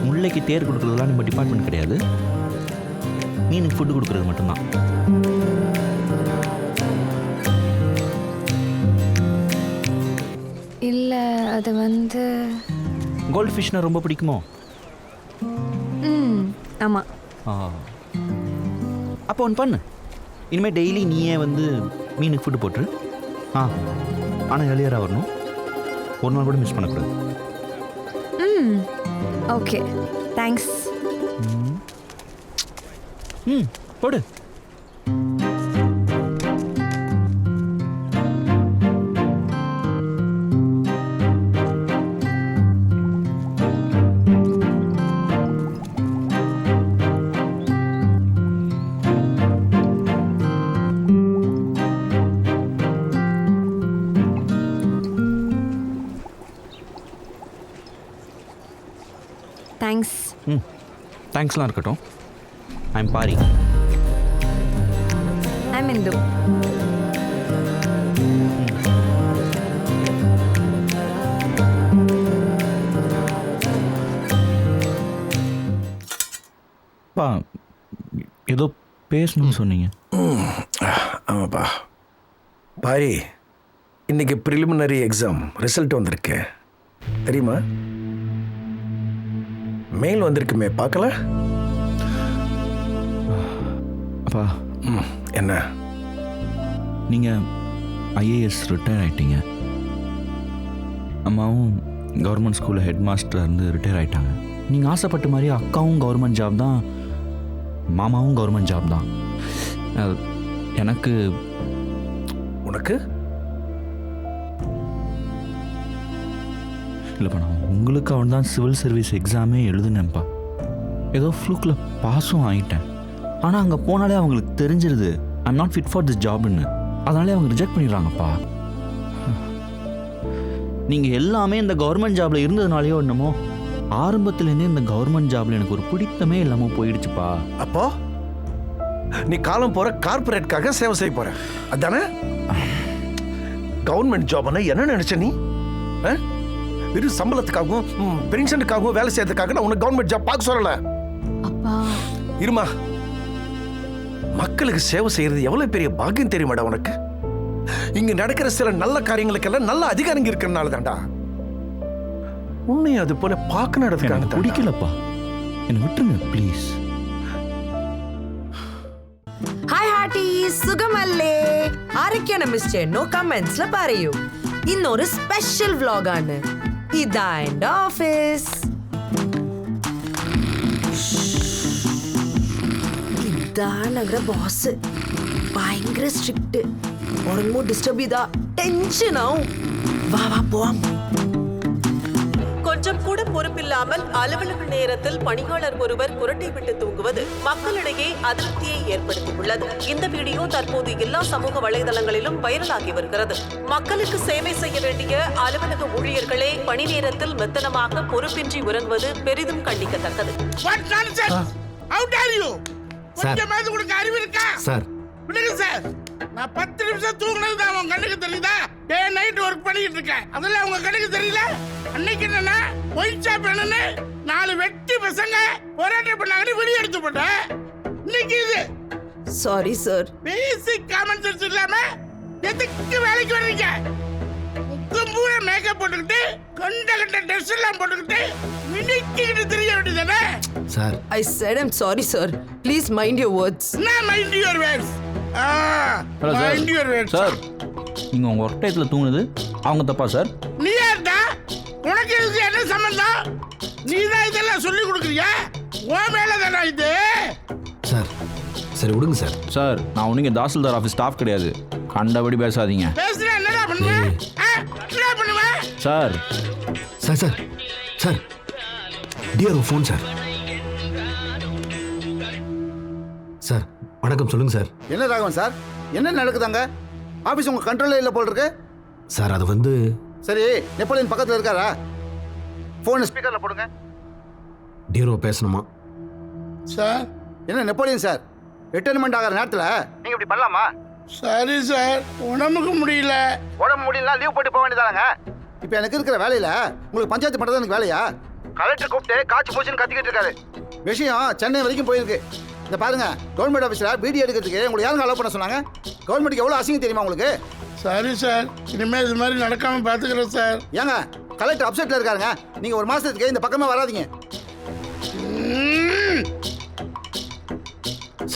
முல்லைக்கு தேர் கொடுக்குறதுலாம் நம்ம டிபார்ட்மெண்ட் கிடையாது. மீனுக்கு ஃபுட்டு கொடுக்குறது மட்டும்தான். இல்லை, அது வந்து கோல்ட் ஃபிஷ்னா ரொம்ப பிடிக்குமோ? ஆமாம். அப்போ ஒன்று பண்ணு, இனிமேல் டெய்லி நீயே வந்து மீனுக்கு ஃபுட்டு போட்டுரு. ஆனால் எளியராக வரணும், ஒரு நாள் கூட மிஸ் பண்ணக்கூடாது. Okay, thanks. போடு. தேங்க்ஸ். தேங்க்ஸ்லாம் இருக்கட்டும். ஐம் பாரி. ஐம் இந்து. பா ஏதோ பேசணும்னு சொன்னீங்க. ஆமாப்பா பாரி, இன்னைக்கு ப்ரிலிமினரி எக்ஸாம் ரிசல்ட் வந்திருக்கு தெரியுமா? மெயில் வந்திருக்குமே, பார்க்கல? அப்பா என்ன? நீங்கள் ஐஏஎஸ் ரிட்டையர் ஆகிட்டீங்க. அம்மாவும் கவர்மெண்ட் ஸ்கூலில் ஹெட் மாஸ்டராக இருந்து ரிட்டையர் ஆகிட்டாங்க. நீங்கள் ஆசைப்பட்ட மாதிரி அக்காவும் கவர்மெண்ட் ஜாப் தான், மாமாவும் கவர்மெண்ட் ஜாப் தான். எனக்கு உனக்கு இல்லைப்பா, நான் உங்களுக்கு அவன் தான் சிவில் சர்வீஸ் எக்ஸாமே எழுதுனேன்ப்பா. ஏதோ ஃப்ளூக்கில் பாஸும் ஆகிட்டேன். ஆனால் அங்கே போனாலே அவங்களுக்கு தெரிஞ்சிருது I'm not fit for this ஜாப்னு. அதனாலே அவங்க ரிஜெக்ட் பண்ணிடுறாங்கப்பா. நீங்கள் எல்லாமே இந்த கவர்மெண்ட் ஜாபில் இருந்ததுனாலேயோ என்னமோ ஆரம்பத்துலேருந்தே இந்த கவர்மெண்ட் ஜாபில் எனக்கு ஒரு பிடித்தமே இல்லாமல் போயிடுச்சுப்பா. அப்போ நீ காலம் போகிற கார்பரேட்காக சேவை செய்ய போகிற அதானே? கவர்மெண்ட் ஜாப்னா என்ன நினச்ச நீ? வெறும் சம்பளத்துக்காகவும் பென்ஷனுக்காகவும் வேலை செய்யறதுக்காக நான் உனக்கு கவர்மெண்ட் ஜாப் பார்க்க சொல்லல. இருமா, மக்களுக்கு சேவை செய்யறது எவ்வளவு பெரிய பாக்கியம் தெரியுமாடா உனக்கு? இங்க நடக்கிற சில நல்ல காரியங்களுக்கெல்லாம் நல்ல அதிகாரங்க இருக்கிறனால தான்டா உன்னை அது போல பார்க்க நடத்துக்காங்க. பிடிக்கலப்பா, என்ன விட்டுருங்க ப்ளீஸ். ಹಾಯ್ ಹಾರ್ಟೀಸ್, സുഖമല്ലേ? ആരൊക്കെയാണ് മിസ് ചെയ്യുന്നു കമന്റ്സിൽ പറയൂ. ഇന്നൊരു സ്പെഷ്യൽ വ്ലോഗ് ആണ്. ഇതാ എന്റെ ഓഫീസ്. ഇതാ ഞങ്ങളുടെ ബോസ്. ഭയങ്കര സ്ട്രിക്റ്റ്. ഉറങ്ങോ ഡിസ്റ്റർബ് ചെയ്താ ടെൻഷൻ ആവും. വാ വാ പോവാം. கொஞ்சம் கூட பொறுப்பில்லாமல் அலுவலக நேரத்தில் பணியாளர் ஒருவர் குரட்டை விட்டு தூங்குவது மக்களிடையே அதிருப்தியை ஏற்படுத்தியுள்ளது. இந்த வீடியோ தற்போது எல்லா சமூக வலைதளங்களிலும் வைரலாகி வருகிறது. மக்களுக்கு சேவை செய்ய வேண்டிய அலுவலக ஊழியர்களே பணி நேரத்தில் மெத்தனமாக பொறுப்பின்றி உறங்குவது பெரிதும் கண்டிக்கத்தக்கது. அறிவு இருக்கா சார்? விடுங்க சார், நான் 10 நிமிஷம் தூங்கினது தான் உங்க கண்ணுக்கு தெரியுதா? டே நைட் ஒர்க் பண்ணிட்டு இருக்கேன், அதெல்லாம் உங்க கண்ணுக்கு தெரியல? அன்னைக்கு என்னன்னா ஒயின் ஷாப் என்னன்னு 4 வெட்டி பசங்க போராட்டம் பண்ணாங்கன்னு வெளியே எடுத்து போட்டேன். இன்னைக்கு இது sorry sir. Basic common sense இல்லாம எதுக்கு வேலைக்கு வர்றீங்க? முக்கம்பூர மேக்கப் போட்டுக்கிட்டு கண்ட ட்ரெஸ் எல்லாம் போட்டுக்கிட்டு மினிக்கிட்டு தெரிய வேண்டியதானே sir? I said I'm sorry sir. Please mind your words. நான் mind your words. Hello sir. Sir, நீங்கள் உங்கள் ஒர்க் டயத்தில் தூங்குனது அவங்க தப்பா சார்? நீ யார்டா? உனக்கு இதுக்கு என்ன சம்பந்தம்? நீ தான் இதெல்லாம் சொல்லி கொடுக்குறியா? உன் மேல தானா இது? சார் சரி விடுங்க சார். சார், நான் ஒன்றுங்க தாசில்தார் ஆஃபீஸ் ஸ்டாஃப் கிடையாது, கண்டபடி பேசாதீங்க. பேசுனா என்னடா பண்ணுவேன்? என்னடா பண்ணுவேன்? Sir sir sir sir dear phone sir. Sir வணக்கம், சொல்லுங்க சார். என்ன ராகவன் சார், என்ன நடக்குதாங்க? ஆபீஸ் உங்க கண்ட்ரோல்ல இல்ல போல் இருக்கு. சார் அது வந்து சரி, நெப்போலியன் பக்கத்துல இருக்காரா? போன் ஸ்பீக்கர்ல போடுங்க. டியரோ பேசணுமா? சார் என்ன நெப்போலியன் சார், ரிட்டைர்மெண்ட் ஆகிற நேரத்துல நீங்க இப்படி பண்ணலாமா? சரி சார், உடம்புக்கு முடியல. உடம்பு முடியல லீவ் போட்டு போக வேண்டியதாங்க. இப்போ எனக்கு இருக்கிற வேலையில உங்களுக்கு பஞ்சாயத்து பண்றது எனக்கு வேலையா? கலெக்டர் கூப்பிட்டு காய்ச்சி போச்சுன்னு கத்திக்கிட்டு இருக்காரு. விஷயம் சென்னை வரைக்கும் போயிருக்கு. இந்த பாருங்க, கவர்மெண்ட் ஆஃபீஸில் பிடி எடுக்கிறதுக்கு உங்களுக்கு யாருங்க அலோவ் பண்ண சொன்னாங்க? கவர்மெண்ட்டுக்கு எவ்வளோ அசிங்கம் தெரியுமா உங்களுக்கு? சரி சார், இனிமேல் இது மாதிரி நடக்காம பார்த்துக்கிறேன் சார். ஏங்க கலெக்டர் அப்செட்டில் இருக்காருங்க. நீங்கள் ஒரு மாதத்துக்கு இந்த பக்கமே வராதிங்க.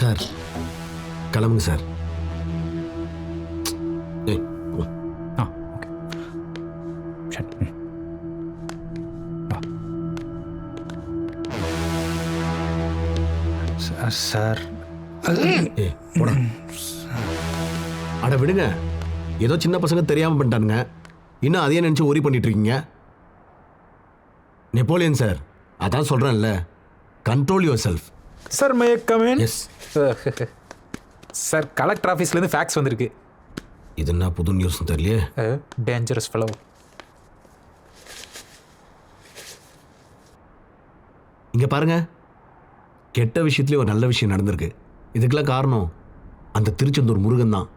சார் கிளம்புங்க சார். சார் போடா. அட விடுங்க, ஏதோ சின்ன பசங்க தெரியாம பண்ணிட்டானுங்க, இன்னும் அதையே நினைச்சு ஒரி பண்ணிட்டு இருக்கீங்க. நெப்போலியன் சார், அதான் சொல்றேன்ல, control your self. Sir may come in? Yes sir, collector ஆஃபீஸ்லேருந்து ஃபேக்ஸ் வந்திருக்கு. இது என்ன புது நியூஸ் தெரியலையே. Dangerous fellow. இங்க பாருங்க, கெட்ட விஷயத்துலேயே ஒரு நல்ல விஷயம் நடந்திருக்கு. இதுக்கெல்லாம் காரணம் அந்த திருச்செந்தூர் முருகன் தான்.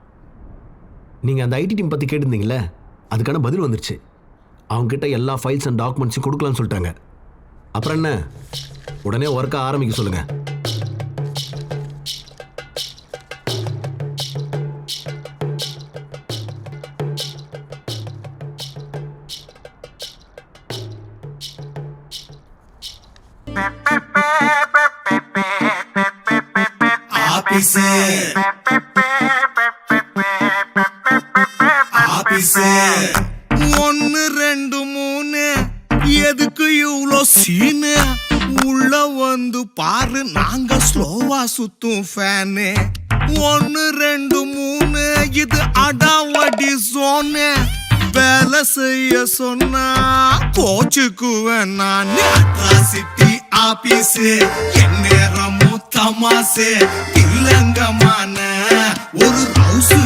நீங்கள் அந்த ஐடி டீம் பற்றி கேட்டிருந்தீங்களே, அதுக்கான பதில் வந்துருச்சு. அவங்ககிட்ட எல்லா ஃபைல்ஸ் அண்ட் டாக்குமெண்ட்ஸும் கொடுக்கலான்னு சொல்லிட்டாங்க. அப்புறம் என்ன, உடனே ஒர்க்கை ஆரம்பிக்க சொல்லுங்கள். ஒன்னு ரெண்டு மூணு எதுக்கு இவ்வளோ சீனு? உள்ள வந்து பாரு, நாங்க ஸ்லோவா சுத்தும் ஃபேனு. ஒன்னு ரெண்டு மூணு இது அடாவடி சோனு. வேலை செய்ய சொன்னா கோச்சுக்குவேன் நான். அட்ராசிட்டி ஆபீஸ் எந்நேரமும் தமாசு இல்லங்கமான ஒரு ரவுசு